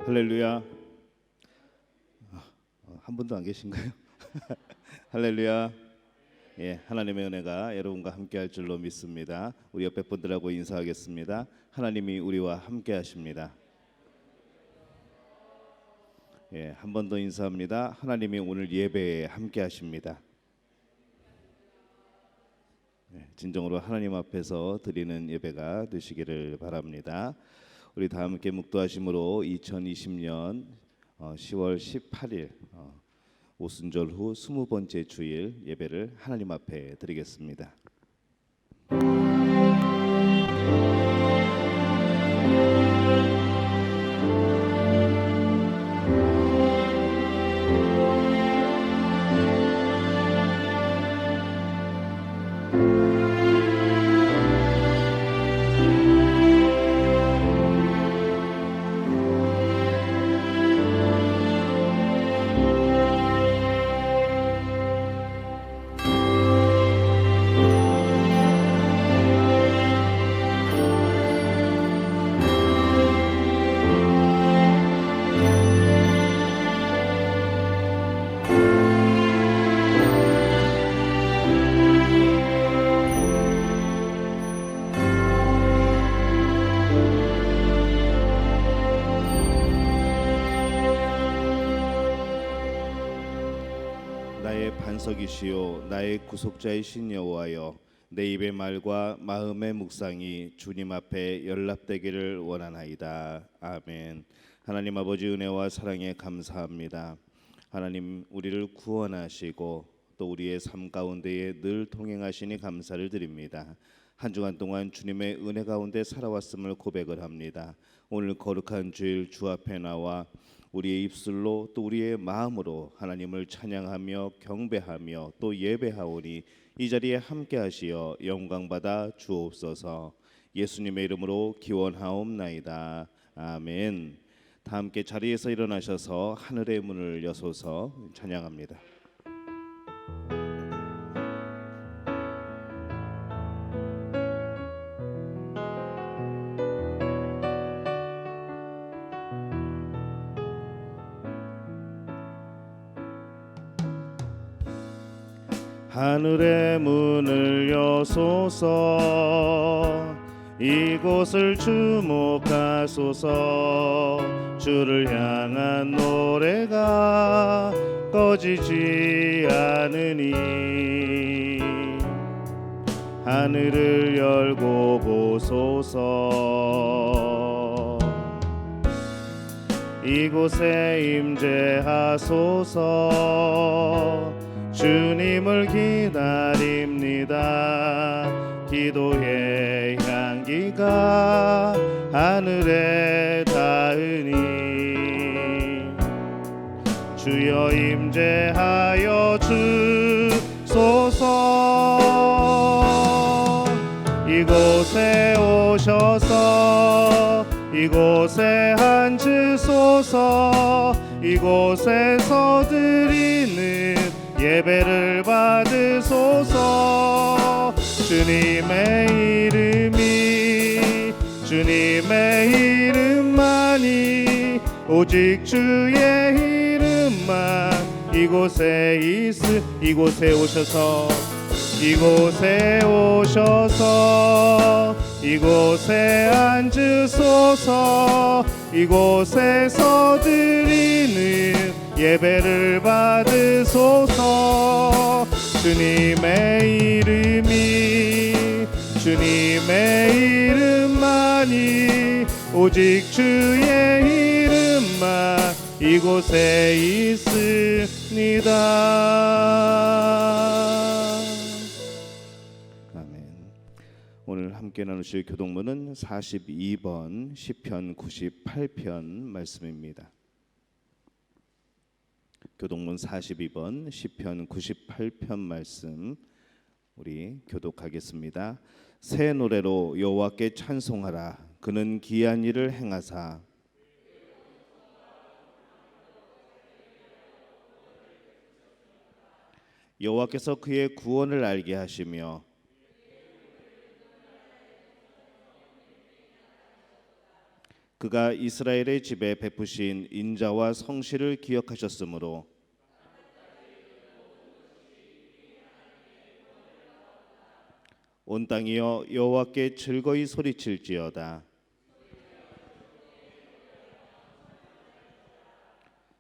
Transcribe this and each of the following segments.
할렐루야. 한 분도 안 계신가요? 할렐루야. 예, 하나님의 은혜가 여러분과 함께할 줄로 믿습니다. 우리 옆에 분들하고 인사하겠습니다. 하나님이 우리와 함께하십니다. 예, 한 번 더 인사합니다. 하나님이 오늘 예배에 함께하십니다. 예, 진정으로 하나님 앞에서 드리는 예배가 되시기를 바랍니다. 우리 다 함께 묵도하심으로 2020년 10월 18일 오순절 후 20번째 주일 예배를 하나님 앞에 드리겠습니다. 나의 반석이시요 나의 구속자이신 여호와여, 내 입의 말과 마음의 묵상이 주님 앞에 연락되기를 원하나이다. 아멘. 하나님 아버지 은혜와 사랑에 감사합니다. 하나님, 우리를 구원하시고 또 우리의 삶 가운데에 늘 동행하시니 감사를 드립니다. 한 주간 동안 주님의 은혜 가운데 살아왔음을 고백을 합니다. 오늘 거룩한 주일 주 앞에 나와 우리의 입술로 또 우리의 마음으로 하나님을 찬양하며 경배하며 또 예배하오니 이 자리에 함께하시어 영광받아 주옵소서. 예수님의 이름으로 기원하옵나이다. 아멘. 다 함께 자리에서 일어나셔서 하늘의 문을 여소서 찬양합니다. 하늘의 문을 여소서, 이곳을 주목하소서. 주를 향한 노래가 꺼지지 않으니 하늘을 열고 보소서. 이곳에 임재하소서. 주님을 기다립니다. 기도의 향기가 하늘에 닿으니 주여 임재하여 주소서. 이곳에 오셔서 이곳에 앉으소서. 이곳에서 드리는 예배를 받으소서. 주님의 이름만이 오직 주의 이름만 이곳에 오셔서 이곳에 앉으소서. 이곳에서 드리는 예배를 받으소서. 주님의 이름만이 오직 주의 이름만 이곳에 있습니다. 아멘. 오늘 함께 나누실 교독문은 42번 시편 98편 말씀입니다. 교독문 42번 시편 98편 말씀 우리 교독하겠습니다. 새 노래로 여호와께 찬송하라. 그는 기이한 일을 행하사 여호와께서 그의 구원을 알게 하시며 그가 이스라엘의 집에 베푸신 인자와 성실을 기억하셨으므로 온 땅이여 여호와께 즐거이 소리칠지어다.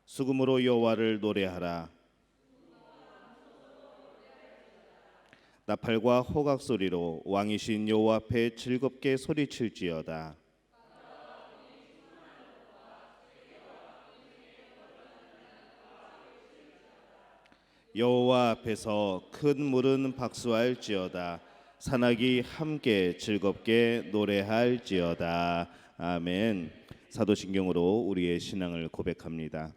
수금으로 여호와를 노래하라. 나팔과 호각 소리로 왕이신 여호와 앞에 즐겁게 소리칠지어다. 여호와 앞에서 큰 물은 박수할지어다. 산악이 함께 즐겁게 노래할지어다. 아멘. 사도신경으로 우리의 신앙을 고백합니다.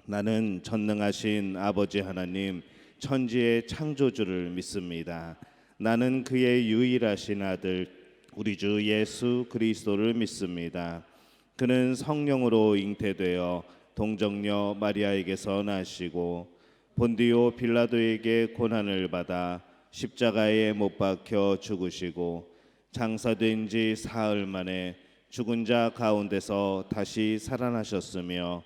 나는 전능하신 아버지 하나님 천지의 창조주를 믿습니다. 나는 그의 유일하신 아들 우리 주 예수 그리스도를 믿습니다. 그는 성령으로 잉태되어 동정녀 마리아에게서 나시고 본디오 빌라도에게 고난을 받아 십자가에 못 박혀 죽으시고 장사된 지 사흘 만에 죽은 자 가운데서 다시 살아나셨으며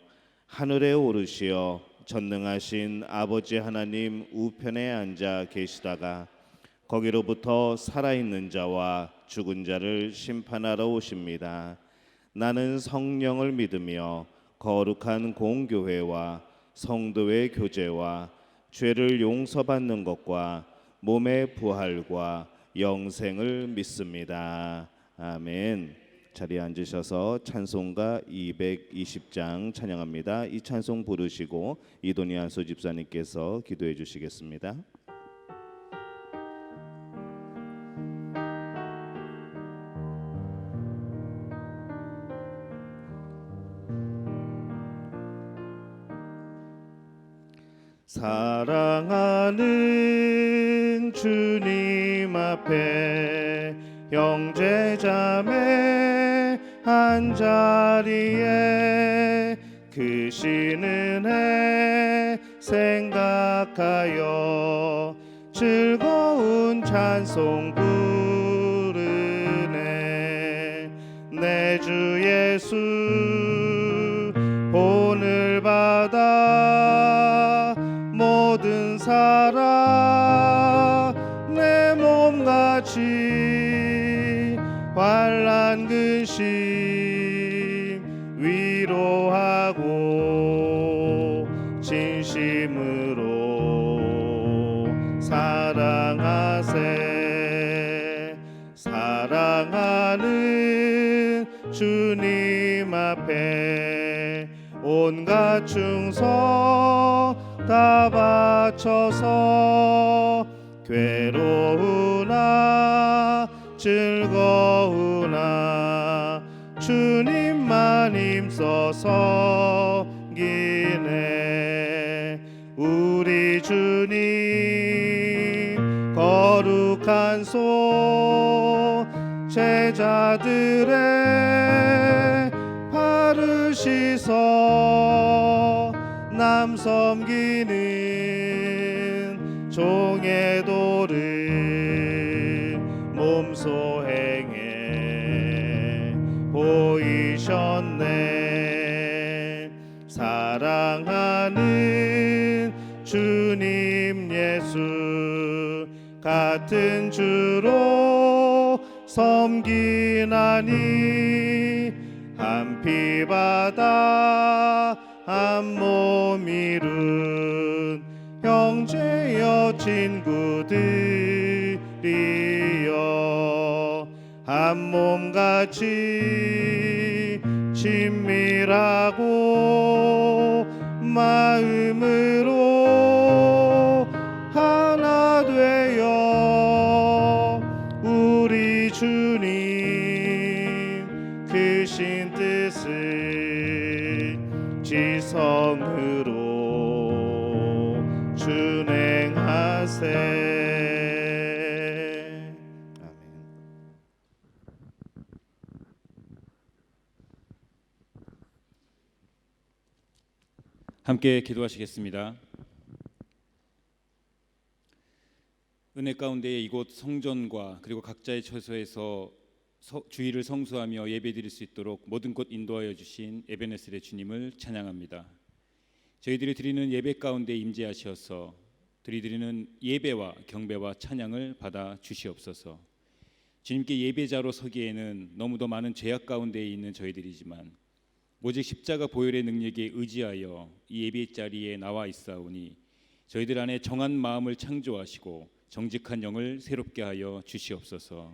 하늘에 오르시어 전능하신 아버지 하나님 우편에 앉아 계시다가 거기로부터 살아있는 자와 죽은 자를 심판하러 오십니다. 나는 성령을 믿으며 거룩한 공교회와 성도의 교제와 죄를 용서받는 것과 몸의 부활과 영생을 믿습니다. 아멘. 자리에 앉으셔서 찬송가 220장 찬양합니다. 이 찬송 부르시고 이도니안소 집사님께서 기도해 주시겠습니다. 사랑하는 주님 앞에 형제자매 한자리에 크신 은혜 생각하여 즐거운 찬송 부르네. 내 주 예수 본을 받아 모든 사랑 내 몸같이 환난 근심 위로하고 진심으로 사랑하세. 사랑하는 주님 앞에 온갖 충성 다 바쳐서 괴로우나 즐거우나 주님만 힘써서 기네. 우리 주님 거룩한 손 제자들의 바르시서 남 섬기는 종의 도를 몸소 행해 보이셨네. 사랑하는 주님 예수 같은 주로 섬기나니 한 피 받아 한 몸 이룬 형제여 친구들이여 한 몸같이 친밀하고 마음으로 하나 되어 우리 주님 크신 뜻을 지성으로 준행하세. 아멘. 함께 기도하시겠습니다. 은혜 가운데에 이곳 성전과 그리고 각자의 처소에서 주일을 성수하며 예배드릴 수 있도록 모든 곳 인도하여 주신 에베네셀의 주님을 찬양합니다. 저희들이 드리는 예배 가운데 임재하셔서 드리는 예배와 경배와 찬양을 받아 주시옵소서. 주님께 예배자로 서기에는 너무도 많은 죄악 가운데 있는 저희들이지만 오직 십자가 보혈의 능력에 의지하여 이 예배 자리에 나와 있사오니 저희들 안에 정한 마음을 창조하시고 정직한 영을 새롭게 하여 주시옵소서.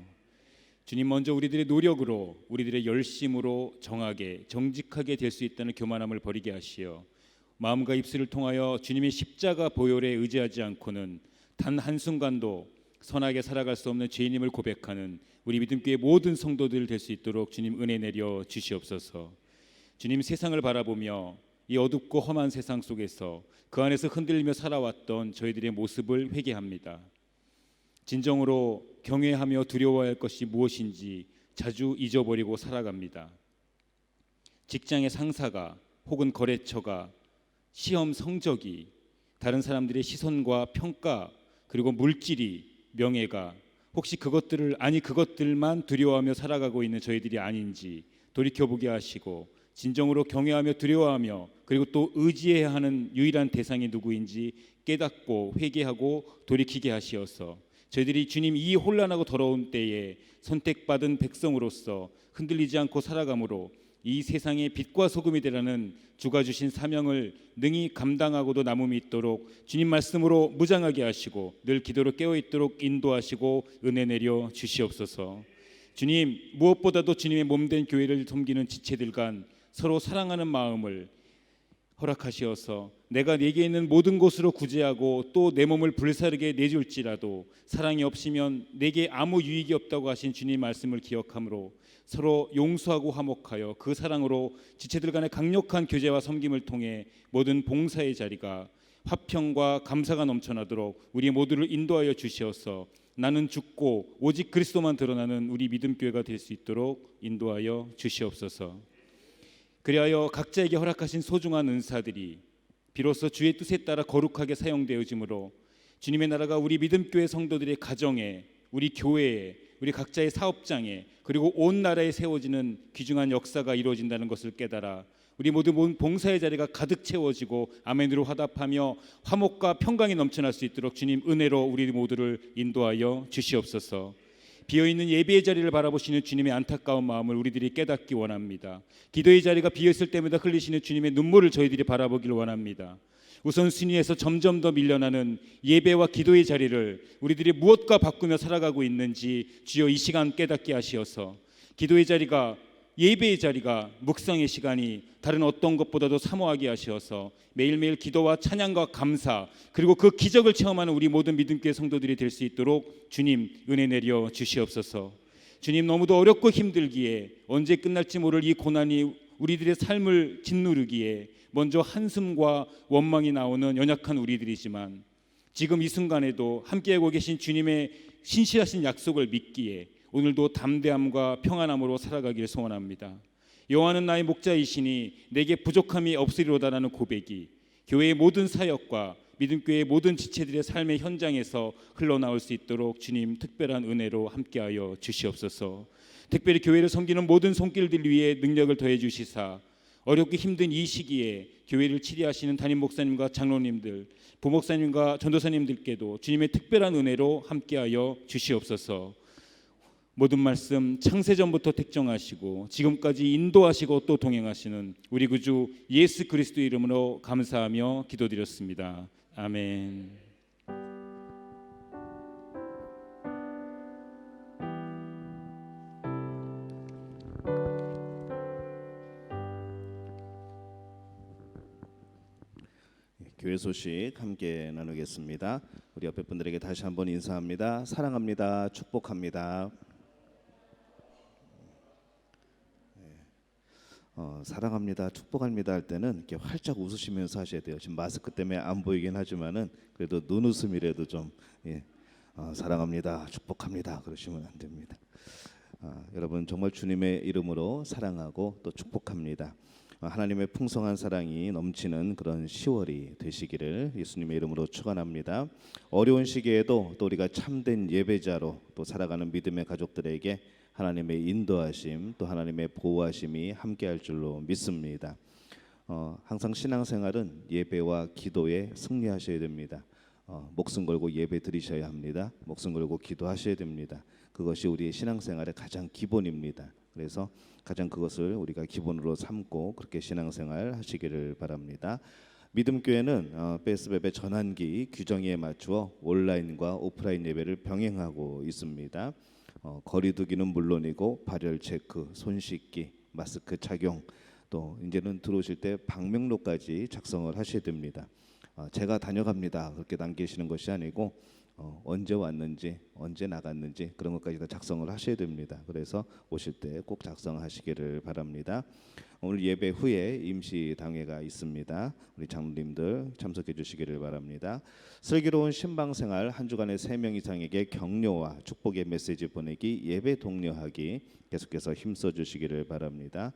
주님, 먼저 우리들의 노력으로 우리들의 열심으로 정하게 정직하게 될 수 있다는 교만함을 버리게 하시어 마음과 입술을 통하여 주님의 십자가 보혈에 의지하지 않고는 단 한순간도 선하게 살아갈 수 없는 죄인임을 고백하는 우리 믿음교회 모든 성도들 될 수 있도록 주님 은혜 내려 주시옵소서. 주님, 세상을 바라보며 이 어둡고 험한 세상 속에서 그 안에서 흔들리며 살아왔던 저희들의 모습을 회개합니다. 진정으로 경외하며 두려워야 할 것이 무엇인지 자주 잊어버리고 살아갑니다. 직장의 상사가 혹은 거래처가 시험 성적이 다른 사람들의 시선과 평가 그리고 물질이 명예가 혹시 그것들만 두려워하며 살아가고 있는 저희들이 아닌지 돌이켜보게 하시고 진정으로 경외하며 두려워하며 그리고 또 의지해야 하는 유일한 대상이 누구인지 깨닫고 회개하고 돌이키게 하시어서 저희들이 주님 이 혼란하고 더러운 때에 선택받은 백성으로서 흔들리지 않고 살아감으로 이 세상의 빛과 소금이 되라는 주가 주신 사명을 능히 감당하고도 남음이 있도록 주님 말씀으로 무장하게 하시고 늘 기도로 깨어있도록 인도하시고 은혜 내려 주시옵소서. 주님, 무엇보다도 주님의 몸된 교회를 섬기는 지체들 간 서로 사랑하는 마음을 허락하시어서 내가 내게 있는 모든 것으로 구제하고 또 내 몸을 불사르게 내줄지라도 사랑이 없으면 내게 아무 유익이 없다고 하신 주님 말씀을 기억함으로 서로 용서하고 화목하여 그 사랑으로 지체들 간의 강력한 교제와 섬김을 통해 모든 봉사의 자리가 화평과 감사가 넘쳐나도록 우리 모두를 인도하여 주시어서 나는 죽고 오직 그리스도만 드러나는 우리 믿음교회가 될 수 있도록 인도하여 주시옵소서. 그리하여 각자에게 허락하신 소중한 은사들이 비로소 주의 뜻에 따라 거룩하게 사용되어지므로 주님의 나라가 우리 믿음교회 성도들의 가정에 우리 교회에 우리 각자의 사업장에 그리고 온 나라에 세워지는 귀중한 역사가 이루어진다는 것을 깨달아 우리 모두 봉사의 자리가 가득 채워지고 아멘으로 화답하며 화목과 평강이 넘쳐날 수 있도록 주님 은혜로 우리 모두를 인도하여 주시옵소서. 비어있는 예배의 자리를 바라보시는 주님의 안타까운 마음을 우리들이 깨닫기 원합니다. 기도의 자리가 비어있을 때마다 흘리시는 주님의 눈물을 저희들이 바라보기를 원합니다. 우선순위에서 점점 더 밀려나는 예배와 기도의 자리를 우리들이 무엇과 바꾸며 살아가고 있는지 주여 이 시간 깨닫게 하시어서 기도의 자리가 예배의 자리가 묵상의 시간이 다른 어떤 것보다도 사모하게 하시어서 매일매일 기도와 찬양과 감사 그리고 그 기적을 체험하는 우리 모든 믿음교회 성도들이 될 수 있도록 주님 은혜 내려 주시옵소서. 주님, 너무도 어렵고 힘들기에 언제 끝날지 모를 이 고난이 우리들의 삶을 짓누르기에 먼저 한숨과 원망이 나오는 연약한 우리들이지만 지금 이 순간에도 함께하고 계신 주님의 신실하신 약속을 믿기에 오늘도 담대함과 평안함으로 살아가길 소원합니다. 여호와는 나의 목자이시니 내게 부족함이 없으리로다라는 고백이 교회의 모든 사역과 믿음교회의 모든 지체들의 삶의 현장에서 흘러나올 수 있도록 주님 특별한 은혜로 함께하여 주시옵소서. 특별히 교회를 섬기는 모든 손길들 위에 능력을 더해 주시사 어렵고 힘든 이 시기에 교회를 치리하시는 담임 목사님과 장로님들, 부목사님과 전도사님들께도 주님의 특별한 은혜로 함께하여 주시옵소서. 모든 말씀 창세전부터 택정하시고 지금까지 인도하시고 또 동행하시는 우리 구주 예수 그리스도 이름으로 감사하며 기도드렸습니다. 아멘. 교회 소식 함께 나누겠습니다. 우리 옆에 분들에게 다시 한번 인사합니다. 사랑합니다. 축복합니다. 사랑합니다, 축복합니다 할 때는 이렇게 활짝 웃으시면서 하셔야 돼요. 지금 마스크 때문에 안 보이긴 하지만은 그래도 눈웃음이라도 좀 사랑합니다, 축복합니다 그러시면 안 됩니다. 여러분 정말 주님의 이름으로 사랑하고 또 축복합니다. 하나님의 풍성한 사랑이 넘치는 그런 10월이 되시기를 예수님의 이름으로 축원합니다. 어려운 시기에도 또 우리가 참된 예배자로 또 살아가는 믿음의 가족들에게 하나님의 인도하심 또 하나님의 보호하심이 함께할 줄로 믿습니다. 항상 신앙생활은 예배와 기도에 승리하셔야 됩니다. 목숨 걸고 예배 드리셔야 합니다. 목숨 걸고 기도하셔야 됩니다. 그것이 우리의 신앙생활의 가장 기본입니다. 그래서 가장 그것을 우리가 기본으로 삼고 그렇게 신앙생활 하시기를 바랍니다. 믿음교회는 베이스웹의 전환기 규정에 맞추어 온라인과 오프라인 예배를 병행하고 있습니다. 거리두기는 물론이고 발열 체크, 손 씻기, 마스크 착용, 또 이제는 들어오실 때 방명록까지 작성을 하셔야 됩니다. 제가 다녀갑니다 그렇게 남기시는 것이 아니고 언제 왔는지 언제 나갔는지 그런 것까지 다 작성을 하셔야 됩니다. 그래서 오실 때 꼭 작성하시기를 바랍니다. 오늘 예배 후에 임시 당회가 있습니다. 우리 장로님들 참석해 주시기를 바랍니다. 슬기로운 신방생활 한 주간에 3명 이상에게 격려와 축복의 메시지 보내기, 예배 독려하기 계속해서 힘써 주시기를 바랍니다.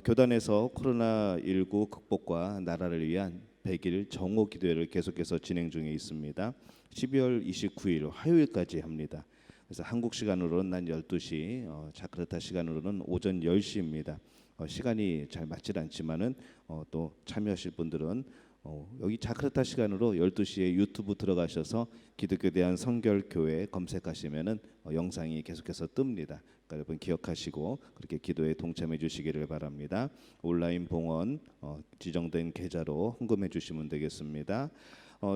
교단에서 코로나19 극복과 나라를 위한 100일 정오 기도회를 계속해서 진행 중에 있습니다. 12월 29일 화요일까지 합니다. 그래서 한국 시간으로는 낮 12시, 자카르타 시간으로는 오전 10시입니다. 시간이 잘 맞질 않지만은 또 참여하실 분들은 여기 자카르타 시간으로 12시에 유튜브 들어가셔서 기독교 대한 성결교회 검색하시면은 영상이 계속해서 뜹니다. 그러니까 여러분 기억하시고 그렇게 기도에 동참해 주시기를 바랍니다. 온라인 봉헌 지정된 계좌로 헌금해 주시면 되겠습니다.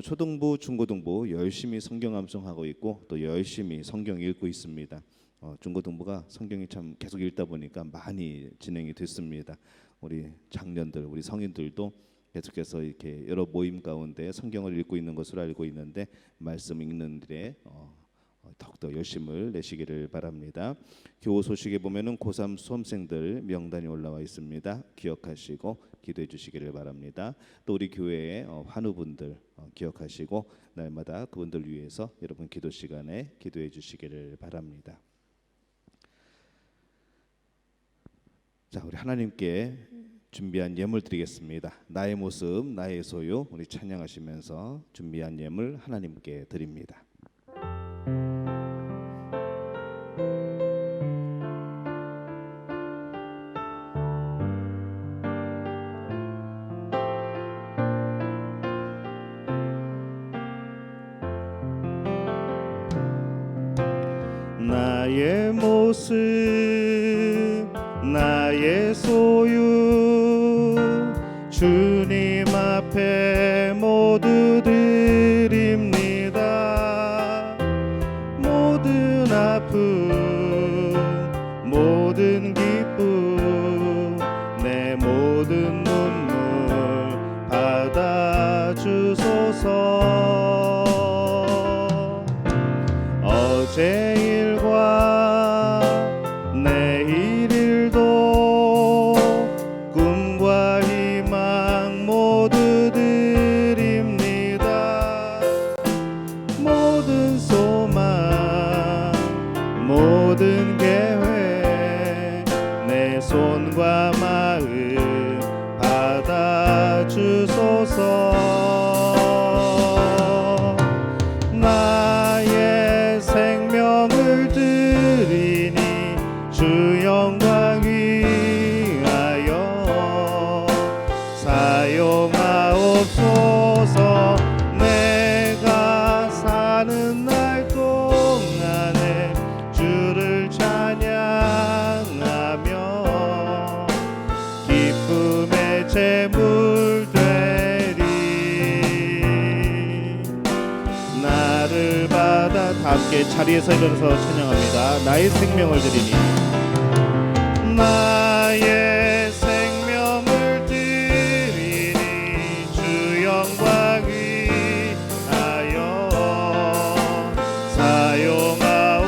초등부, 중고등부 열심히 성경 암송하고 있고 또 열심히 성경 읽고 있습니다. 중고등부가 성경이 참 계속 읽다 보니까 많이 진행이 됐습니다. 우리 장년들, 우리 성인들도 계속해서 이렇게 여러 모임 가운데 성경을 읽고 있는 것으로 알고 있는데 말씀 읽는 일에 더욱더 열심을 내시기를 바랍니다. 교우 소식에 보면은 고3 수험생들 명단이 올라와 있습니다. 기억하시고 기도해 주시기를 바랍니다. 또 우리 교회의 환우분들 기억하시고 날마다 그분들 위해서 여러분 기도 시간에 기도해 주시기를 바랍니다. 자, 우리 하나님께 준비한 예물 드리겠습니다. 나의 모습, 나의 소유, 우리 찬양하시면서 준비한 예물 하나님께 드립니다. 나의 모습, 나의 소유, 주님 앞에 모두 드립니다. 모든 아픔, 모든 기쁨, 내 모든 눈물 받아주소서. 어제 일과 내일 일도 꿈과 희망 모두 드립니다. 모든 소망, 모든 계획, 내 손과 마음 받아주소서. 나의 생명을 드리니 주 영광 위하여 사용하옵소서. 내가 사는 날 동안에 주를 찬양하며 기쁨의 제물 되리. 나를 받아 다 함께 자리에서 일어나서 찬양합니다. 나의 생명을 드리니 나의 생명을 드리니 주 영광 위하여 사용하옵소서.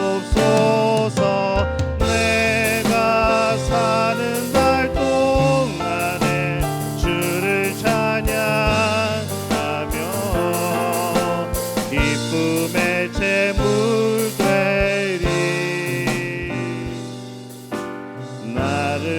내가 사는 날 동안에 주를 찬양하며 기쁨의 제물 되리. 나를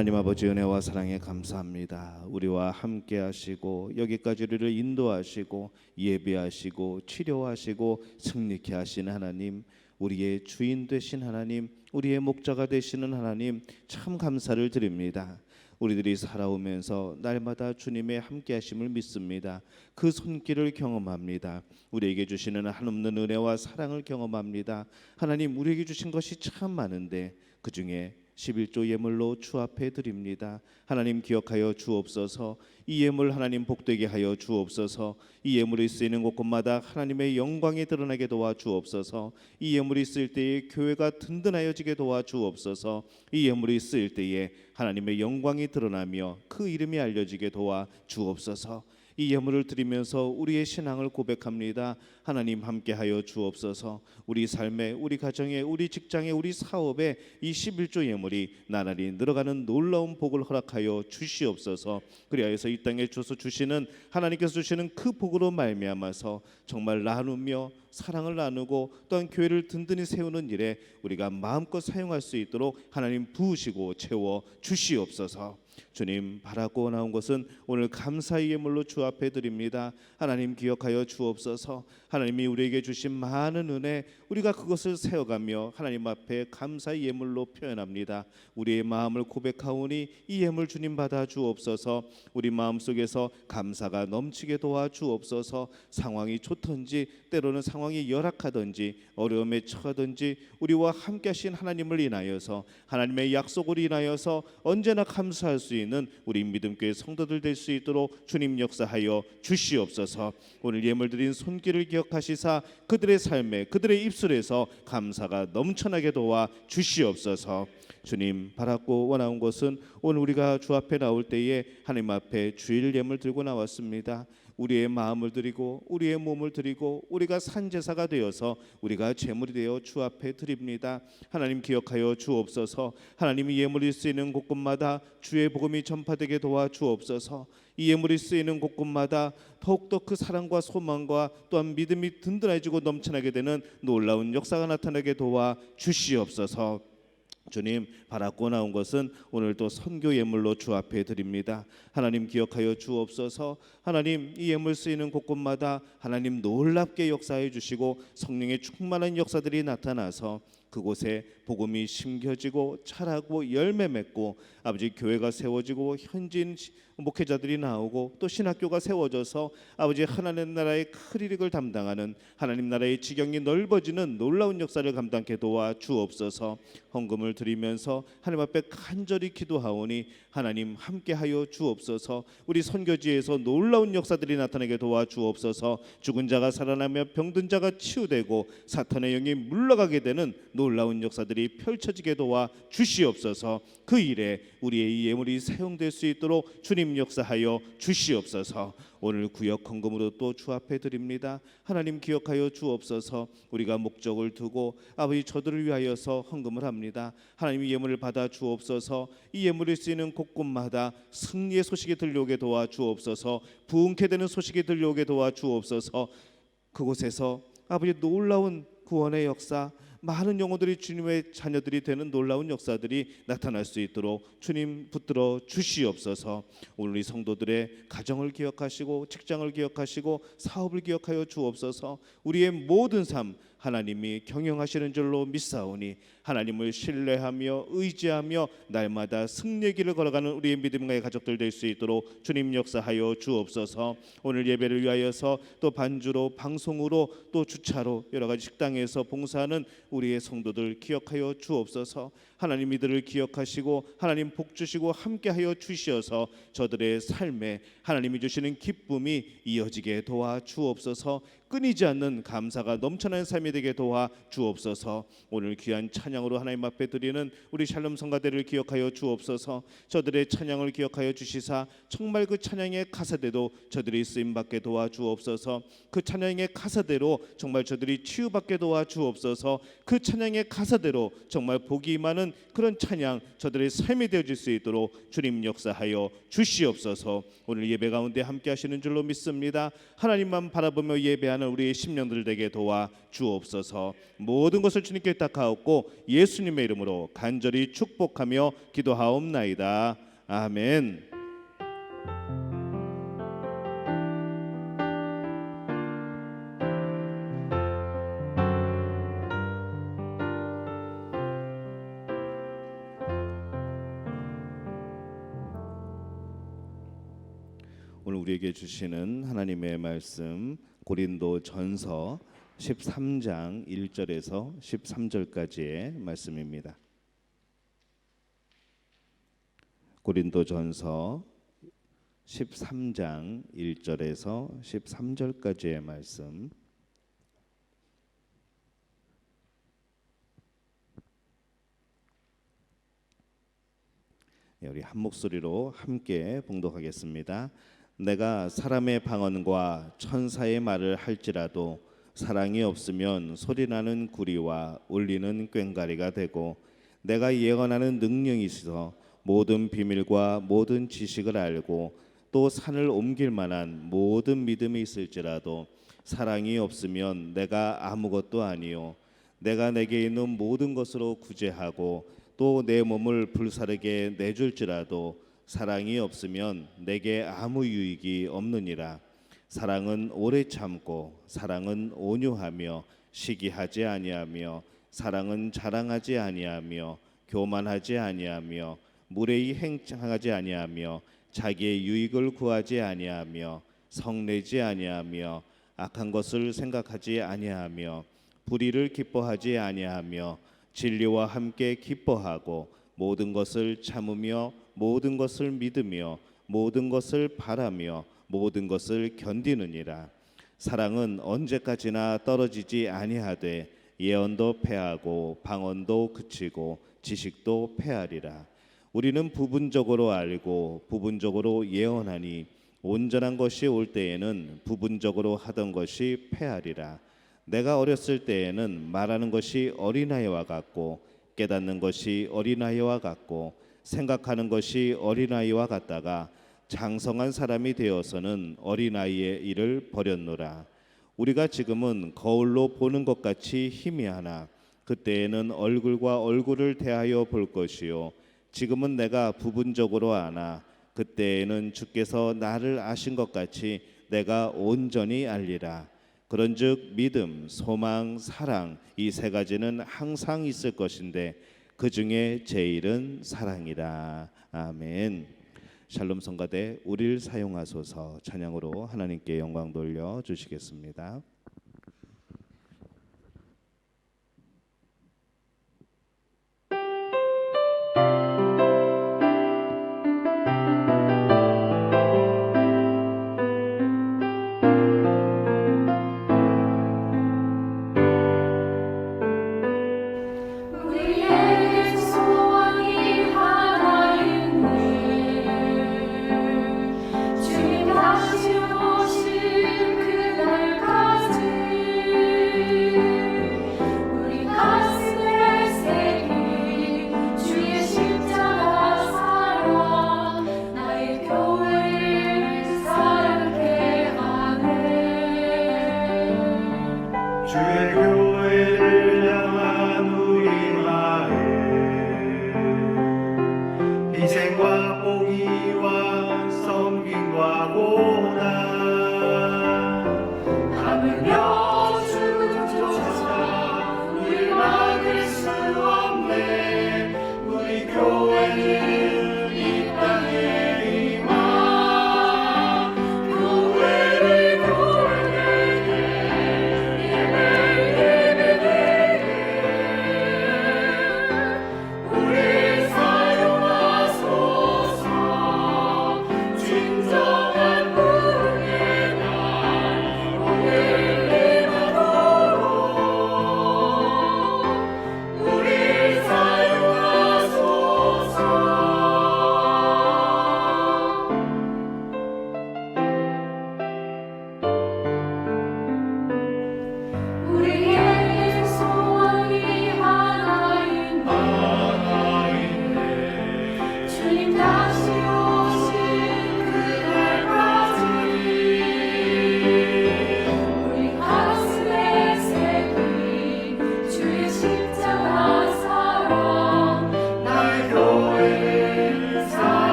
하나님 아버지 은혜와 사랑에 감사합니다. 우리와 함께 하시고 여기까지 우리를 인도하시고 예배하시고 치료하시고 승리케 하신 하나님, 우리의 주인 되신 하나님, 우리의 목자가 되시는 하나님, 참 감사를 드립니다. 우리들이 살아오면서 날마다 주님의 함께 하심을 믿습니다. 그 손길을 경험합니다. 우리에게 주시는 한없는 은혜와 사랑을 경험합니다. 하나님, 우리에게 주신 것이 참 많은데 그 중에 11조 예물로 주 앞에 드립니다. 하나님 기억하여 주옵소서. 이 예물 하나님 복되게 하여 주옵소서. 이 예물이 쓰이는 곳곳마다 하나님의 영광이 드러나게 도와 주옵소서. 이 예물이 쓰일 때에 교회가 든든하여지게 도와 주옵소서. 이 예물이 쓰일 때에 하나님의 영광이 드러나며 그 이름이 알려지게 도와 주옵소서. 이 예물을 드리면서 우리의 신앙을 고백합니다. 하나님 함께하여 주옵소서. 우리 삶에, 우리 가정에, 우리 직장에, 우리 사업에 이 11조 예물이 나날이 늘어가는 놀라운 복을 허락하여 주시옵소서. 그리하여서 이 땅에 주서 주시는, 하나님께서 주시는 그 복으로 말미암아서 정말 나누며 사랑을 나누고 또한 교회를 든든히 세우는 일에 우리가 마음껏 사용할 수 있도록 하나님 부으시고 채워 주시옵소서. 주님, 바라고 나온 것은 오늘 감사의 예물로 주 앞에 드립니다. 하나님 기억하여 주옵소서. 하나님이 우리에게 주신 많은 은혜, 우리가 그것을 세워가며 하나님 앞에 감사의 예물로 표현합니다. 우리의 마음을 고백하오니 이 예물 주님 받아 주옵소서. 우리 마음속에서 감사가 넘치게 도와 주옵소서. 상황이 좋든지 때로는 상황이 열악하든지 어려움에 처하든지 우리와 함께 하신 하나님을 인하여서, 하나님의 약속을 인하여서 언제나 감사할 수 있는 우리 믿음교회 성도들 될 수 있도록 주님 역사하여 주시옵소서. 오늘 예물 드린 손길을 기억하시사 그들의 삶에, 그들의 입술에서 감사가 넘쳐나게 도와 주시옵소서. 주님, 바랐고 원하온 것은 오늘 우리가 주 앞에 나올 때에 하나님 앞에 주일 예물 들고 나왔습니다. 우리의 마음을 드리고 우리의 몸을 드리고 우리가 산제사가 되어서 우리가 제물이 되어 주 앞에 드립니다. 하나님 기억하여 주옵소서. 하나님이 예물이 쓰이는 곳곳마다 주의 복음이 전파되게 도와 주옵소서. 이 예물이 쓰이는 곳곳마다 더욱더 그 사랑과 소망과 또한 믿음이 든든해지고 넘쳐나게 되는 놀라운 역사가 나타나게 도와 주시옵소서. 주님, 바라고 나온 것은 오늘도 선교 예물로 주 앞에 드립니다. 하나님 기억하여 주옵소서. 하나님, 이 예물 쓰이는 곳곳마다 하나님 놀랍게 역사해 주시고 성령의 충만한 역사들이 나타나서 그곳에 복음이 심겨지고 자라고 열매 맺고 아버지 교회가 세워지고 현지인 목회자들이 나오고 또 신학교가 세워져서 아버지 하나님 나라의 큰 일을 담당하는 하나님 나라의 지경이 넓어지는 놀라운 역사를 감당케 도와 주옵소서. 헌금을 드리면서 하나님 앞에 간절히 기도하오니 하나님 함께하여 주옵소서. 우리 선교지에서 놀라운 역사들이 나타나게 도와 주옵소서. 죽은 자가 살아나며 병든 자가 치유되고 사탄의 영이 물러가게 되는 놀라운 역사들이 펼쳐지게 도와 주시옵소서. 그 일에 우리의 이 예물이 사용될 수 있도록 주님 역사하여 주시옵소서. 오늘 구역 헌금으로 또 주 앞에 드립니다. 하나님 기억하여 주옵소서. 우리가 목적을 두고 아버지 저들을 위하여서 헌금을 합니다. 하나님 예물을 받아 주옵소서. 이 예물이 쓰이는 곳곳마다 승리의 소식이 들려오게 도와 주옵소서. 부흥케 되는 소식이 들려오게 도와 주옵소서. 그곳에서 아버지 놀라운 구원의 역사, 많은 영혼들이 주님의 자녀들이 되는 놀라운 역사들이 나타날 수 있도록 주님 붙들어 주시옵소서. 오늘 이 성도들의 가정을 기억하시고 직장을 기억하시고 사업을 기억하여 주옵소서. 우리의 모든 삶 하나님이 경영하시는 줄로 믿사오니 하나님을 신뢰하며 의지하며 날마다 승리의 길을 걸어가는 우리의 믿음의 가족들 될 수 있도록 주님 역사하여 주옵소서. 오늘 예배를 위하여서 또 반주로 방송으로 또 주차로 여러 가지 식당에서 봉사하는 우리의 성도들 기억하여 주옵소서. 하나님 이들을 기억하시고 하나님 복 주시고 함께하여 주시어서 저들의 삶에 하나님이 주시는 기쁨이 이어지게 도와 주옵소서. 끊이지 않는 감사가 넘쳐나는 삶이 되게 도와 주옵소서. 오늘 귀한 찬양으로 하나님 앞에 드리는 우리 샬롬 성가대를 기억하여 주옵소서. 저들의 찬양을 기억하여 주시사 정말 그 찬양의 가사대로 저들이 쓰임받게 도와 주옵소서. 그 찬양의 가사대로 정말 저들이 치유받게 도와 주옵소서. 그 찬양의 가사대로 정말 복이 많은 그런 찬양 저들의 삶이 되어질 수 있도록 주님 역사하여 주시옵소서. 오늘 예배 가운데 함께 하시는 줄로 믿습니다. 하나님만 바라보며 예배하는 예배하는 우리 심령들 되게 도와 주옵소서. 모든 것을 주님께 탁하옵고 예수님의 이름으로 간절히 축복하며 기도하옵나이다. 아멘. 오늘 우리에게 주시는 하나님의 말씀 고린도전서 13장 1절에서 13절까지의 말씀입니다. 고린도전서 13장 1절에서 13절까지의 말씀. 우리 한 목소리로 함께 봉독하겠습니다. 내가 사람의 방언과 천사의 말을 할지라도 사랑이 없으면 소리나는 구리와 울리는 꽹과리가 되고, 내가 예언하는 능력이 있어 모든 비밀과 모든 지식을 알고 또 산을 옮길 만한 모든 믿음이 있을지라도 사랑이 없으면 내가 아무것도 아니요, 내가 내게 있는 모든 것으로 구제하고 또 내 몸을 불사르게 내줄지라도 사랑이 없으면 내게 아무 유익이 없느니라. 사랑은 오래 참고 사랑은 온유하며 시기하지 아니하며 사랑은 자랑하지 아니하며 교만하지 아니하며 무례히 행하지 아니하며 자기의 유익을 구하지 아니하며 성내지 아니하며 악한 것을 생각하지 아니하며 불의를 기뻐하지 아니하며 진리와 함께 기뻐하고 모든 것을 참으며 모든 것을 믿으며 모든 것을 바라며 모든 것을 견디느니라. 사랑은 언제까지나 떨어지지 아니하되 예언도 패하고 방언도 그치고 지식도 패하리라. 우리는 부분적으로 알고 부분적으로 예언하니 온전한 것이 올 때에는 부분적으로 하던 것이 패하리라. 내가 어렸을 때에는 말하는 것이 어린아이와 같고 깨닫는 것이 어린아이와 같고 생각하는 것이 어린아이와 같다가 장성한 사람이 되어서는 어린아이의 일을 버렸노라. 우리가 지금은 거울로 보는 것 같이 희미하나 그때에는 얼굴과 얼굴을 대하여 볼 것이요, 지금은 내가 부분적으로 아나 그때에는 주께서 나를 아신 것 같이 내가 온전히 알리라. 그런즉 믿음, 소망, 사랑 이 세 가지는 항상 있을 것인데 그 중에 제일은 사랑이라. 아멘. 샬롬 성가대 우리를 사용하소서. 찬양으로 하나님께 영광 돌려 주시겠습니다. 우리의 소원이 하나이니 주님 다시 오실 그날까지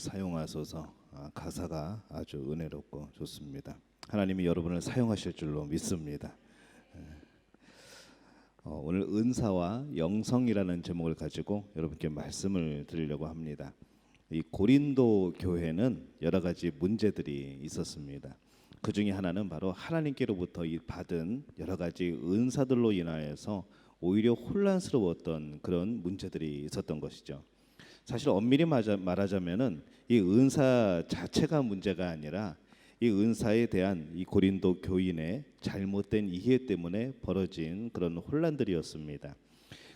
사용하소서. 가사가 아주 은혜롭고 좋습니다. 하나님이 여러분을 사용하실 줄로 믿습니다. 오늘 은사와 영성이라는 제목을 가지고 여러분께 말씀을 드리려고 합니다. 이 고린도 교회는 여러 가지 문제들이 있었습니다. 그 중에 하나는 바로 하나님께로부터 받은 여러 가지 은사들로 인하여서 오히려 혼란스러웠던 그런 문제들이 있었던 것이죠. 사실 엄밀히 말하자면은 이 은사 자체가 문제가 아니라 이 은사에 대한 이 고린도 교인의 잘못된 이해 때문에 벌어진 그런 혼란들이었습니다.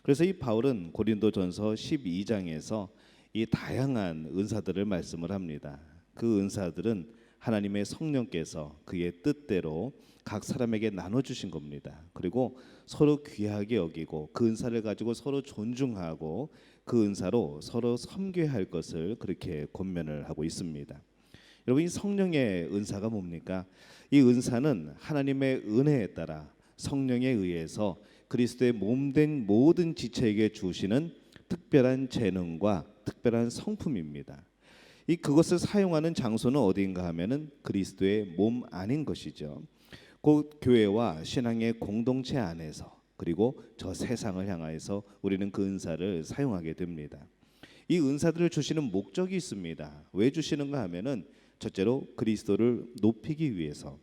그래서 이 바울은 고린도전서 12장에서 이 다양한 은사들을 말씀을 합니다. 그 은사들은 하나님의 성령께서 그의 뜻대로 각 사람에게 나눠주신 겁니다. 그리고 서로 귀하게 여기고 그 은사를 가지고 서로 존중하고 그 은사로 서로 섬겨야 할 것을 그렇게 권면을 하고 있습니다. 여러분, 이 성령의 은사가 뭡니까? 이 은사는 하나님의 은혜에 따라 성령에 의해서 그리스도의 몸된 모든 지체에게 주시는 특별한 재능과 특별한 성품입니다. 그것을 사용하는 장소는 어디인가 하면은 그리스도의 몸 안인 것이죠. 곧 교회와 신앙의 공동체 안에서, 그리고 저 세상을 향하여서 우리는 그 은사를 사용하게 됩니다. 이 은사들을 주시는 목적이 있습니다. 왜 주시는가 하면은 첫째로 그리스도를 높이기 위해서,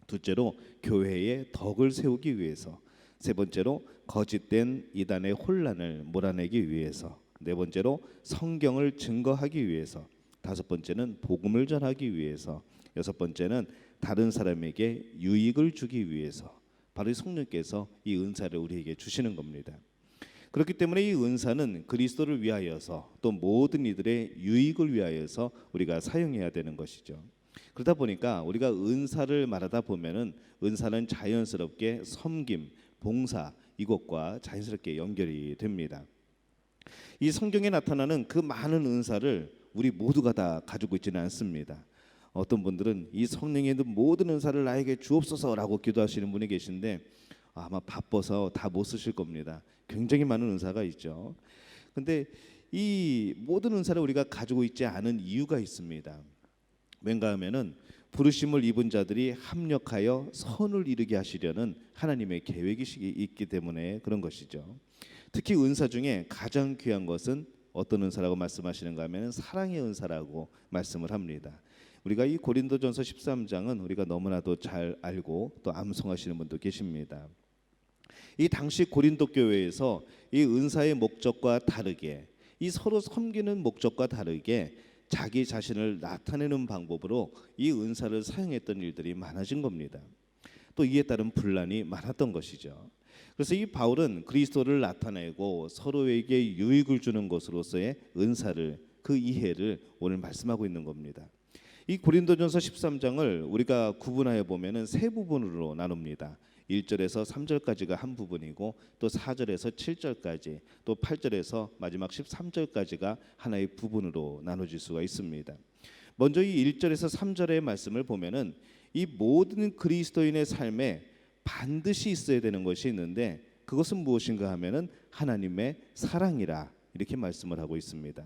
둘째로 교회의 덕을 세우기 위해서, 세 번째로 거짓된 이단의 혼란을 몰아내기 위해서, 네 번째로 성경을 증거하기 위해서, 다섯 번째는 복음을 전하기 위해서, 여섯 번째는 다른 사람에게 유익을 주기 위해서, 바로 성령께서 이 은사를 우리에게 주시는 겁니다. 그렇기 때문에 이 은사는 그리스도를 위하여서 또 모든 이들의 유익을 위하여서 우리가 사용해야 되는 것이죠. 그러다 보니까 우리가 은사를 말하다 보면은 은사는 자연스럽게 섬김, 봉사 이것과 자연스럽게 연결이 됩니다. 이 성경에 나타나는 그 많은 은사를 우리 모두가 다 가지고 있지는 않습니다. 어떤 분들은 이 성령의 모든 은사를 나에게 주옵소서라고 기도하시는 분이 계신데 아마 바빠서 다 못 쓰실 겁니다. 굉장히 많은 은사가 있죠. 근데 이 모든 은사를 우리가 가지고 있지 않은 이유가 있습니다. 왠가 하면은 부르심을 입은 자들이 합력하여 선을 이루게 하시려는 하나님의 계획이 있기 때문에 그런 것이죠. 특히 은사 중에 가장 귀한 것은 어떤 은사라고 말씀하시는가 하면 사랑의 은사라고 말씀을 합니다. 우리가 이 고린도전서 13장은 우리가 너무나도 잘 알고 또 암송하시는 분도 계십니다. 이 당시 고린도 교회에서 이 은사의 목적과 다르게, 이 서로 섬기는 목적과 다르게 자기 자신을 나타내는 방법으로 이 은사를 사용했던 일들이 많아진 겁니다. 또 이에 따른 분란이 많았던 것이죠. 그래서 이 바울은 그리스도를 나타내고 서로에게 유익을 주는 것으로서의 은사를, 그 이해를 오늘 말씀하고 있는 겁니다. 이 고린도전서 13장을 우리가 구분하여 보면은 세 부분으로 나눕니다. 1절에서 3절까지가 한 부분이고, 또 4절에서 7절까지, 또 8절에서 마지막 13절까지가 하나의 부분으로 나눠질 수가 있습니다. 먼저 이 1절에서 3절의 말씀을 보면은 이 모든 그리스도인의 삶에 반드시 있어야 되는 것이 있는데, 그것은 무엇인가 하면은 하나님의 사랑이라 이렇게 말씀을 하고 있습니다.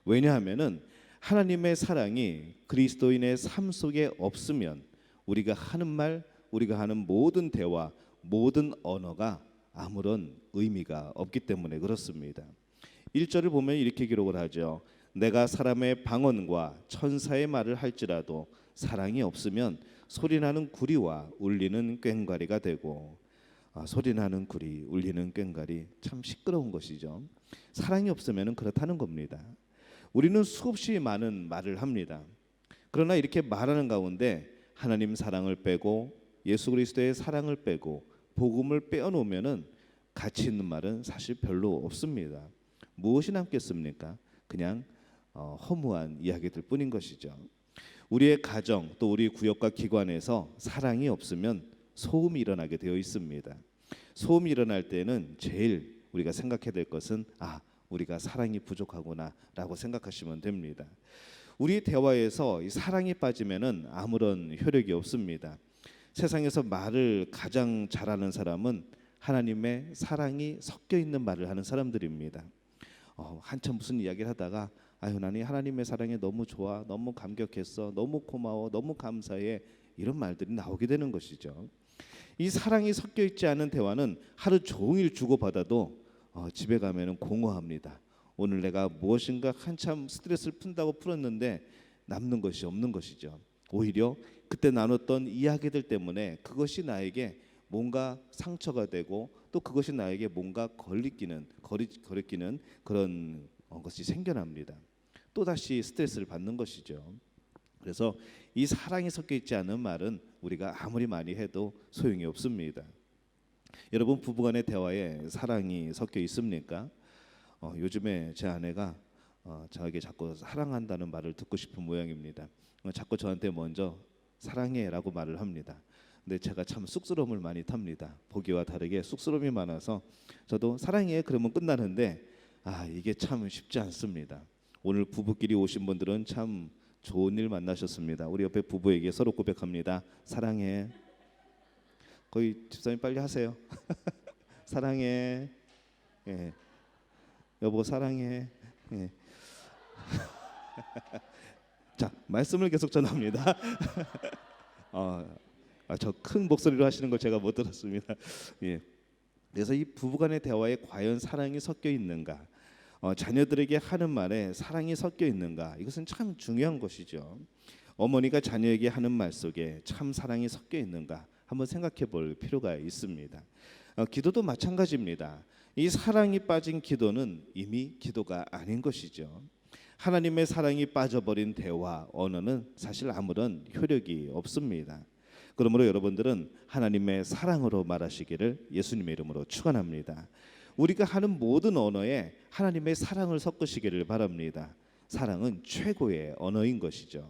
왜냐하면은 하나님의 사랑이 그리스도인의 삶 속에 없으면 우리가 하는 말, 우리가 하는 모든 대화, 모든 언어가 아무런 의미가 없기 때문에 그렇습니다. 1절을 보면 이렇게 기록을 하죠. 내가 사람의 방언과 천사의 말을 할지라도 사랑이 없으면 소리나는 구리와 울리는 꽹과리가 되고, 소리나는 구리, 울리는 꽹과리, 참 시끄러운 것이죠. 사랑이 없으면 그렇다는 겁니다. 우리는 수없이 많은 말을 합니다. 그러나 이렇게 말하는 가운데 하나님 사랑을 빼고 예수 그리스도의 사랑을 빼고 복음을 빼어놓으면은 가치 있는 말은 사실 별로 없습니다. 무엇이 남겠습니까? 그냥 허무한 이야기들 뿐인 것이죠. 우리의 가정, 또 우리 구역과 기관에서 사랑이 없으면 소음이 일어나게 되어 있습니다. 소음이 일어날 때는 제일 우리가 생각해야 될 것은 우리가 사랑이 부족하구나라고 생각하시면 됩니다. 우리 대화에서 이 사랑이 빠지면은 아무런 효력이 없습니다. 세상에서 말을 가장 잘하는 사람은 하나님의 사랑이 섞여 있는 말을 하는 사람들입니다. 한참 무슨 이야기를 하다가 아유 나는 하나님의 사랑이 너무 좋아, 너무 감격했어, 너무 고마워, 너무 감사해, 이런 말들이 나오게 되는 것이죠. 이 사랑이 섞여 있지 않은 대화는 하루 종일 주고받아도 집에 가면은 공허합니다. 오늘 내가 무엇인가 한참 스트레스를 푼다고 풀었는데 남는 것이 없는 것이죠. 오히려 그때 나눴던 이야기들 때문에 그것이 나에게 뭔가 상처가 되고 또 그것이 나에게 뭔가 거리끼는 그런 것이 생겨납니다. 또 다시 스트레스를 받는 것이죠. 그래서 이 사랑이 섞여 있지 않은 말은 우리가 아무리 많이 해도 소용이 없습니다. 여러분 부부간의 대화에 사랑이 섞여 있습니까? 요즘에 제 아내가 저에게 자꾸 사랑한다는 말을 듣고 싶은 모양입니다. 자꾸 저한테 먼저 사랑해라고 말을 합니다. 근데 제가 참 쑥스러움을 많이 탑니다. 보기와 다르게 쑥스러움이 많아서 저도 사랑해 그러면 끝나는데 이게 참 쉽지 않습니다. 오늘 부부끼리 오신 분들은 참 좋은 일 만나셨습니다. 우리 옆에 부부에게 서로 고백합니다. 사랑해. 거의 집사님 빨리 하세요. 사랑해. 예. 여보 사랑해. 예. 자 말씀을 계속 전합니다. 저 큰 목소리로 하시는 걸 제가 못 들었습니다. 예. 그래서 이 부부간의 대화에 과연 사랑이 섞여 있는가, 자녀들에게 하는 말에 사랑이 섞여 있는가, 이것은 참 중요한 것이죠. 어머니가 자녀에게 하는 말 속에 참 사랑이 섞여 있는가 한번 생각해 볼 필요가 있습니다. 기도도 마찬가지입니다. 이 사랑이 빠진 기도는 이미 기도가 아닌 것이죠. 하나님의 사랑이 빠져버린 대화, 언어는 사실 아무런 효력이 없습니다. 그러므로 여러분들은 하나님의 사랑으로 말하시기를 예수님의 이름으로 축원합니다. 우리가 하는 모든 언어에 하나님의 사랑을 섞으시기를 바랍니다. 사랑은 최고의 언어인 것이죠.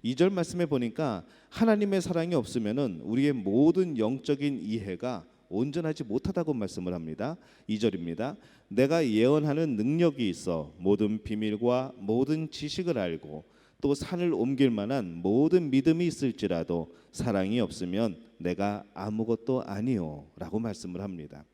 2절 말씀에 보니까 하나님의 사랑이 없으면은 우리의 모든 영적인 이해가 온전하지 못하다고 말씀을 합니다. 2절입니다. 내가 예언하는 능력이 있어 모든 비밀과 모든 지식을 알고 또 산을 옮길 만한 모든 믿음이 있을지라도 사랑이 없으면 내가 아무것도 아니요 라고 말씀을 합니다.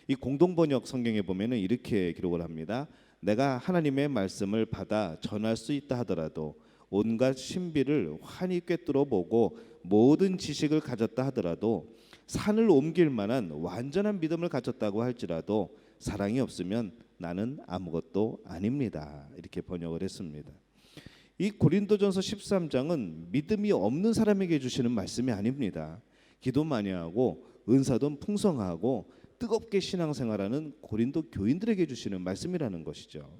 이 공동번역 성경에 보면은 이렇게 기록을 합니다. 내가 하나님의 말씀을 받아 전할 수 있다 하더라도 온갖 신비를 환히 꿰뚫어 보고 모든 지식을 가졌다 하더라도 산을 옮길 만한 완전한 믿음을 가졌다고 할지라도 사랑이 없으면 나는 아무것도 아닙니다. 이렇게 번역을 했습니다. 이 고린도전서 13장은 믿음이 없는 사람에게 주시는 말씀이 아닙니다. 기도 많이 하고 은사도 풍성하고 뜨겁게 신앙생활하는 고린도 교인들에게 주시는 말씀이라는 것이죠.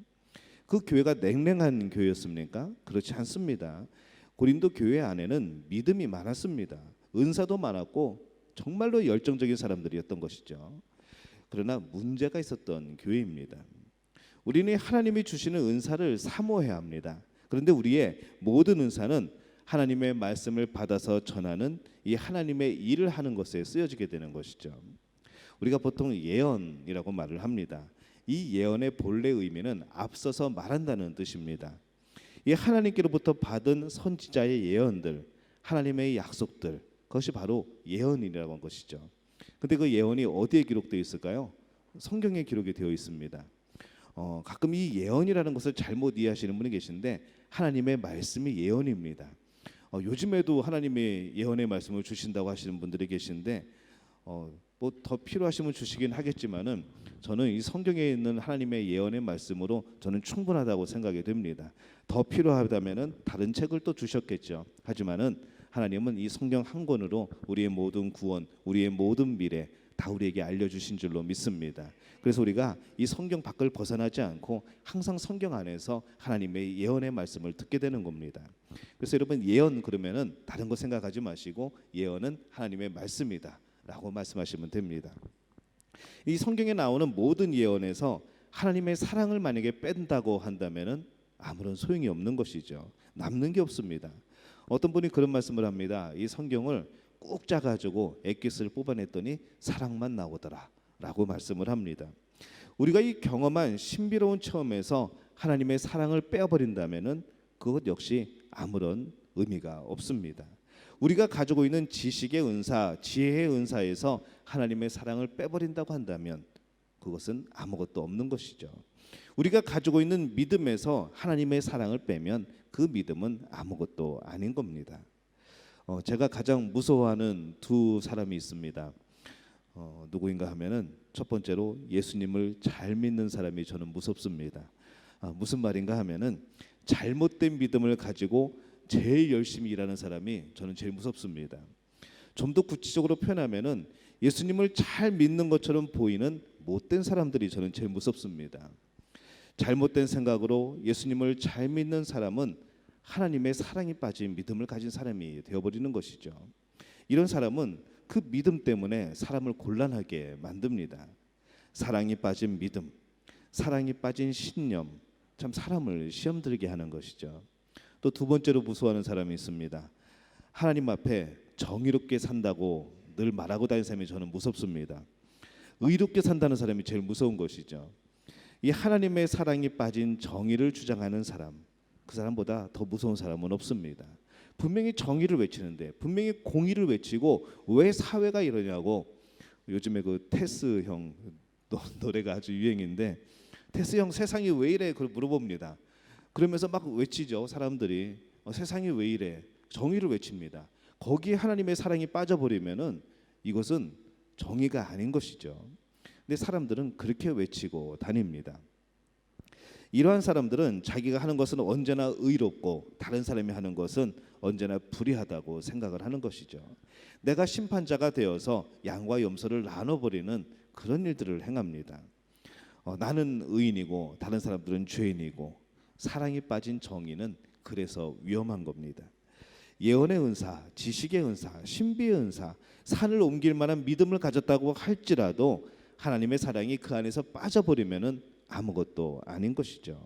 그 교회가 냉랭한 교회였습니까? 그렇지 않습니다. 고린도 교회 안에는 믿음이 많았습니다. 은사도 많았고 정말로 열정적인 사람들이었던 것이죠. 그러나 문제가 있었던 교회입니다. 우리는 하나님이 주시는 은사를 사모해야 합니다. 그런데 우리의 모든 은사는 하나님의 말씀을 받아서 전하는 이 하나님의 일을 하는 것에 쓰여지게 되는 것이죠. 우리가 보통 예언이라고 말을 합니다. 이 예언의 본래 의미는 앞서서 말한다는 뜻입니다. 이 하나님께로부터 받은 선지자의 예언들, 하나님의 약속들, 그것이 바로 예언이라고 한 것이죠. 근데 그 예언이 어디에 기록되어 있을까요? 성경에 기록이 되어 있습니다. 가끔 이 예언이라는 것을 잘못 이해하시는 분이 계신데 하나님의 말씀이 예언입니다. 요즘에도 하나님의 예언의 말씀을 주신다고 하시는 분들이 계신데 뭐 더 필요하시면 주시긴 하겠지만은 저는 이 성경에 있는 하나님의 예언의 말씀으로 저는 충분하다고 생각이 됩니다. 더 필요하다면은 다른 책을 또 주셨겠죠. 하지만은 하나님은 이 성경 한 권으로 우리의 모든 구원, 우리의 모든 미래 다 우리에게 알려주신 줄로 믿습니다. 그래서 우리가 이 성경 밖을 벗어나지 않고 항상 성경 안에서 하나님의 예언의 말씀을 듣게 되는 겁니다. 그래서 여러분 예언 그러면은 다른 거 생각하지 마시고 예언은 하나님의 말씀이다 라고 말씀하시면 됩니다. 이 성경에 나오는 모든 예언에서 하나님의 사랑을 만약에 뺀다고 한다면은 아무런 소용이 없는 것이죠. 남는 게 없습니다. 어떤 분이 그런 말씀을 합니다. 이 성경을 꾹 짜가지고 엑기스를 뽑아냈더니 사랑만 나오더라 라고 말씀을 합니다. 우리가 이 경험한 신비로운 체험에서 하나님의 사랑을 빼어버린다면은 그것 역시 아무런 의미가 없습니다. 우리가 가지고 있는 지식의 은사, 지혜의 은사에서 하나님의 사랑을 빼버린다고 한다면 그것은 아무것도 없는 것이죠. 우리가 가지고 있는 믿음에서 하나님의 사랑을 빼면 그 믿음은 아무것도 아닌 겁니다. 제가 가장 무서워하는 두 사람이 있습니다. 누구인가 하면은 첫 번째로 예수님을 잘 믿는 사람이 저는 무섭습니다. 무슨 말인가 하면은 잘못된 믿음을 가지고 제일 열심히 일하는 사람이 저는 제일 무섭습니다. 좀 더 구체적으로 표현하면은 예수님을 잘 믿는 것처럼 보이는 못된 사람들이 저는 제일 무섭습니다. 잘못된 생각으로 예수님을 잘 믿는 사람은 하나님의 사랑이 빠진 믿음을 가진 사람이 되어버리는 것이죠. 이런 사람은 그 믿음 때문에 사람을 곤란하게 만듭니다. 사랑이 빠진 믿음, 사랑이 빠진 신념, 참 사람을 시험 들게 하는 것이죠. 또 두 번째로 무서워하는 사람이 있습니다. 하나님 앞에 정의롭게 산다고 늘 말하고 다니는 사람이 저는 무섭습니다. 의롭게 산다는 사람이 제일 무서운 것이죠. 이 하나님의 사랑이 빠진 정의를 주장하는 사람, 그 사람보다 더 무서운 사람은 없습니다. 분명히 정의를 외치는데, 분명히 공의를 외치고 왜 사회가 이러냐고, 요즘에 그 테스 형 노래가 아주 유행인데, 테스 형 세상이 왜 이래 그걸 물어봅니다. 그러면서 막 외치죠. 사람들이 세상이 왜 이래, 정의를 외칩니다. 거기에 하나님의 사랑이 빠져버리면은 이것은 정의가 아닌 것이죠. 근데 사람들은 그렇게 외치고 다닙니다. 이러한 사람들은 자기가 하는 것은 언제나 의롭고 다른 사람이 하는 것은 언제나 불의하다고 생각을 하는 것이죠. 내가 심판자가 되어서 양과 염소를 나눠버리는 그런 일들을 행합니다. 나는 의인이고 다른 사람들은 죄인이고, 사랑이 빠진 정의는 그래서 위험한 겁니다. 예언의 은사, 지식의 은사, 신비의 은사, 산을 옮길 만한 믿음을 가졌다고 할지라도 하나님의 사랑이 그 안에서 빠져버리면은 아무것도 아닌 것이죠.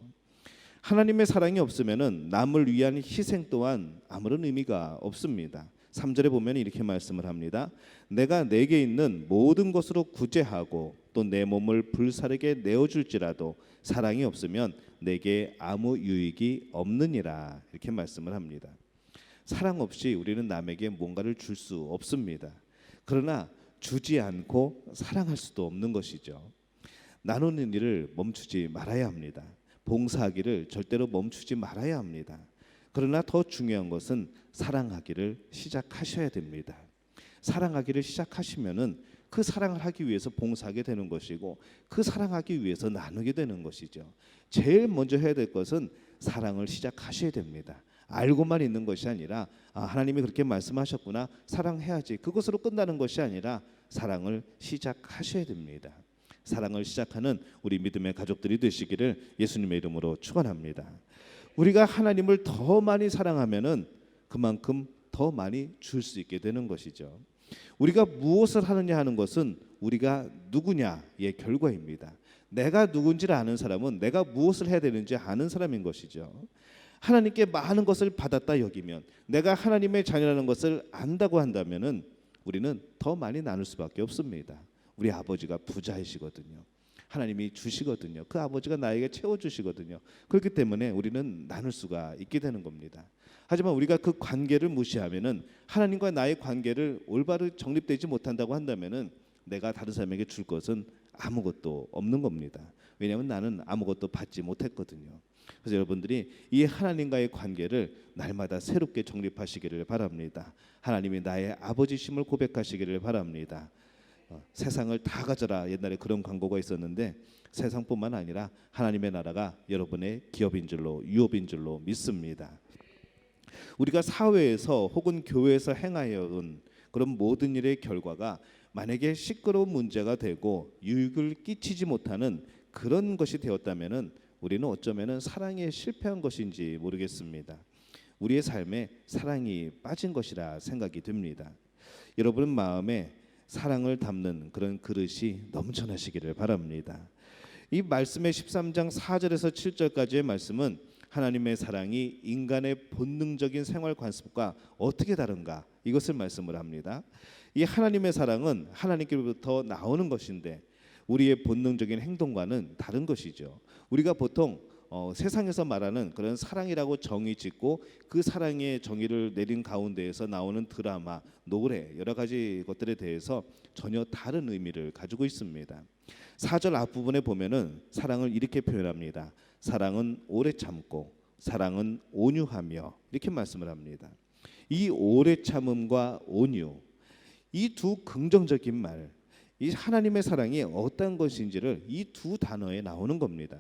하나님의 사랑이 없으면은 남을 위한 희생 또한 아무런 의미가 없습니다. 3절에 보면 이렇게 말씀을 합니다. 내가 내게 있는 모든 것으로 구제하고 또 내 몸을 불사르게 내어줄지라도 사랑이 없으면 내게 아무 유익이 없느니라, 이렇게 말씀을 합니다. 사랑 없이 우리는 남에게 뭔가를 줄 수 없습니다. 그러나 주지 않고 사랑할 수도 없는 것이죠. 나누는 일을 멈추지 말아야 합니다. 봉사하기를 절대로 멈추지 말아야 합니다. 그러나 더 중요한 것은 사랑하기를 시작하셔야 됩니다. 사랑하기를 시작하시면은 그 사랑을 하기 위해서 봉사하게 되는 것이고, 그 사랑하기 위해서 나누게 되는 것이죠. 제일 먼저 해야 될 것은 사랑을 시작하셔야 됩니다. 알고만 있는 것이 아니라 하나님이 그렇게 말씀하셨구나, 사랑해야지, 그것으로 끝나는 것이 아니라 사랑을 시작하셔야 됩니다. 사랑을 시작하는 우리 믿음의 가족들이 되시기를 예수님의 이름으로 축원합니다. 우리가 하나님을 더 많이 사랑하면은 그만큼 더 많이 줄 수 있게 되는 것이죠. 우리가 무엇을 하느냐 하는 것은 우리가 누구냐의 결과입니다. 내가 누군지를 아는 사람은 내가 무엇을 해야 되는지 아는 사람인 것이죠. 하나님께 많은 것을 받았다 여기면, 내가 하나님의 자녀라는 것을 안다고 한다면은 우리는 더 많이 나눌 수밖에 없습니다. 우리 아버지가 부자이시거든요. 하나님이 주시거든요. 그 아버지가 나에게 채워주시거든요. 그렇기 때문에 우리는 나눌 수가 있게 되는 겁니다. 하지만 우리가 그 관계를 무시하면은, 하나님과 나의 관계를 올바로 정립되지 못한다고 한다면은 내가 다른 사람에게 줄 것은 아무것도 없는 겁니다. 왜냐하면 나는 아무것도 받지 못했거든요. 그래서 여러분들이 이 하나님과의 관계를 날마다 새롭게 정립하시기를 바랍니다. 하나님이 나의 아버지심을 고백하시기를 바랍니다. 세상을 다 가져라, 옛날에 그런 광고가 있었는데, 세상뿐만 아니라 하나님의 나라가 여러분의 기업인 줄로, 유업인 줄로 믿습니다. 우리가 사회에서 혹은 교회에서 행하여 온 그런 모든 일의 결과가 만약에 시끄러운 문제가 되고 유익을 끼치지 못하는 그런 것이 되었다면은 우리는 어쩌면은 사랑에 실패한 것인지 모르겠습니다. 우리의 삶에 사랑이 빠진 것이라 생각이 됩니다. 여러분 마음에 사랑을 담는 그런 그릇이 넘쳐나시기를 바랍니다. 이 말씀의 13장 4절에서 7절까지의 말씀은 하나님의 사랑이 인간의 본능적인 생활 관습과 어떻게 다른가, 이것을 말씀을 합니다. 이 하나님의 사랑은 하나님께로부터 나오는 것인데 우리의 본능적인 행동과는 다른 것이죠. 우리가 보통 세상에서 말하는 그런 사랑이라고 정의 짓고 그 사랑의 정의를 내린 가운데에서 나오는 드라마, 노래 여러 가지 것들에 대해서 전혀 다른 의미를 가지고 있습니다. 4절 앞부분에 보면은 사랑을 이렇게 표현합니다. 사랑은 오래 참고 사랑은 온유하며 이렇게 말씀을 합니다. 이 오래 참음과 온유, 이 두 긍정적인 말, 이 하나님의 사랑이 어떤 것인지를 이 두 단어에 나오는 겁니다.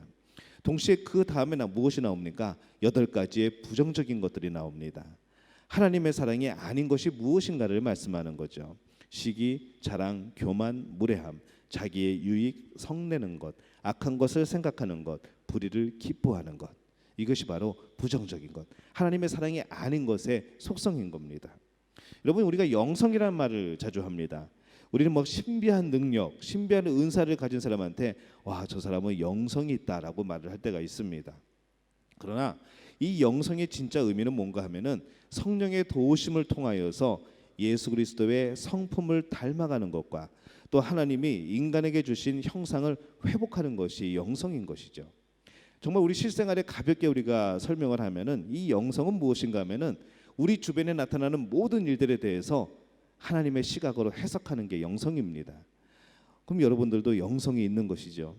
동시에 그 다음에 무엇이 나옵니까? 8가지의 부정적인 것들이 나옵니다. 하나님의 사랑이 아닌 것이 무엇인가를 말씀하는 거죠. 시기, 자랑, 교만, 무례함, 자기의 유익, 성내는 것, 악한 것을 생각하는 것, 불의를 기뻐하는 것. 이것이 바로 부정적인 것, 하나님의 사랑이 아닌 것의 속성인 겁니다. 여러분, 우리가 영성이라는 말을 자주 합니다. 우리는 뭐 신비한 능력, 신비한 은사를 가진 사람한테 와, 저 사람은 영성이 있다라고 말을 할 때가 있습니다. 그러나 이 영성의 진짜 의미는 뭔가 하면은 성령의 도우심을 통하여서 예수 그리스도의 성품을 닮아가는 것과 또 하나님이 인간에게 주신 형상을 회복하는 것이 영성인 것이죠. 정말 우리 실생활에 가볍게 우리가 설명을 하면은 이 영성은 무엇인가 하면은 우리 주변에 나타나는 모든 일들에 대해서 하나님의 시각으로 해석하는 게 영성입니다. 그럼 여러분들도 영성이 있는 것이죠.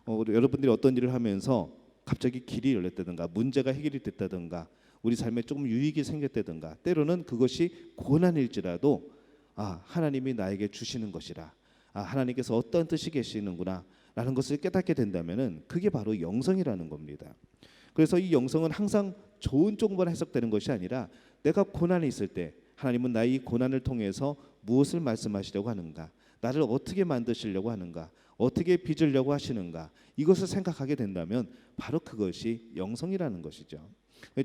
여러분들이 어떤 일을 하면서 갑자기 길이 열렸다든가 문제가 해결이 됐다든가 우리 삶에 조금 유익이 생겼다든가 때로는 그것이 고난일지라도 하나님이 나에게 주시는 것이라, 하나님께서 어떤 뜻이 계시는구나 라는 것을 깨닫게 된다면은 그게 바로 영성이라는 겁니다. 그래서 이 영성은 항상 좋은 쪽만 해석되는 것이 아니라 내가 고난이 있을 때 하나님은 나의 고난을 통해서 무엇을 말씀하시려고 하는가, 나를 어떻게 만드시려고 하는가, 어떻게 빚으려고 하시는가, 이것을 생각하게 된다면 바로 그것이 영성이라는 것이죠.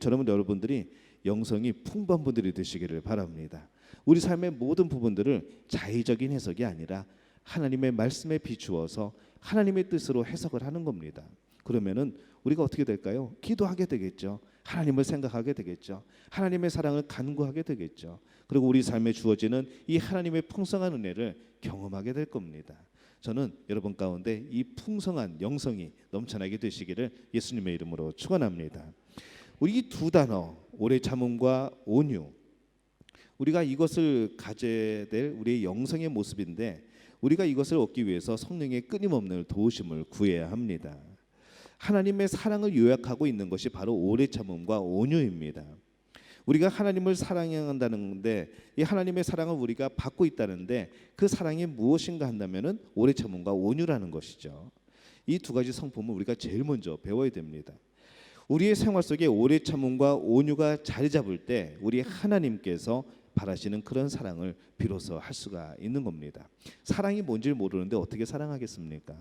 저는 여러분들이 영성이 풍부한 분들이 되시기를 바랍니다. 우리 삶의 모든 부분들을 자의적인 해석이 아니라 하나님의 말씀에 비추어서 하나님의 뜻으로 해석을 하는 겁니다. 그러면은 우리가 어떻게 될까요? 기도하게 되겠죠. 하나님을 생각하게 되겠죠. 하나님의 사랑을 간구하게 되겠죠. 그리고 우리 삶에 주어지는 이 하나님의 풍성한 은혜를 경험하게 될 겁니다. 저는 여러분 가운데 이 풍성한 영성이 넘쳐나게 되시기를 예수님의 이름으로 축원합니다. 우리 이 두 단어, 오래 참음과 온유, 우리가 이것을 가져야 될 우리의 영성의 모습인데 우리가 이것을 얻기 위해서 성령의 끊임없는 도우심을 구해야 합니다. 하나님의 사랑을 요약하고 있는 것이 바로 오래 참음과 온유입니다. 우리가 하나님을 사랑한다는데 이 하나님의 사랑을 우리가 받고 있다는데 그 사랑이 무엇인가 한다면은 오래 참음과 온유라는 것이죠. 이 두 가지 성품을 우리가 제일 먼저 배워야 됩니다. 우리의 생활 속에 오래 참음과 온유가 자리 잡을 때 우리 하나님께서 바라시는 그런 사랑을 비로소 할 수가 있는 겁니다. 사랑이 뭔지를 모르는데 어떻게 사랑하겠습니까?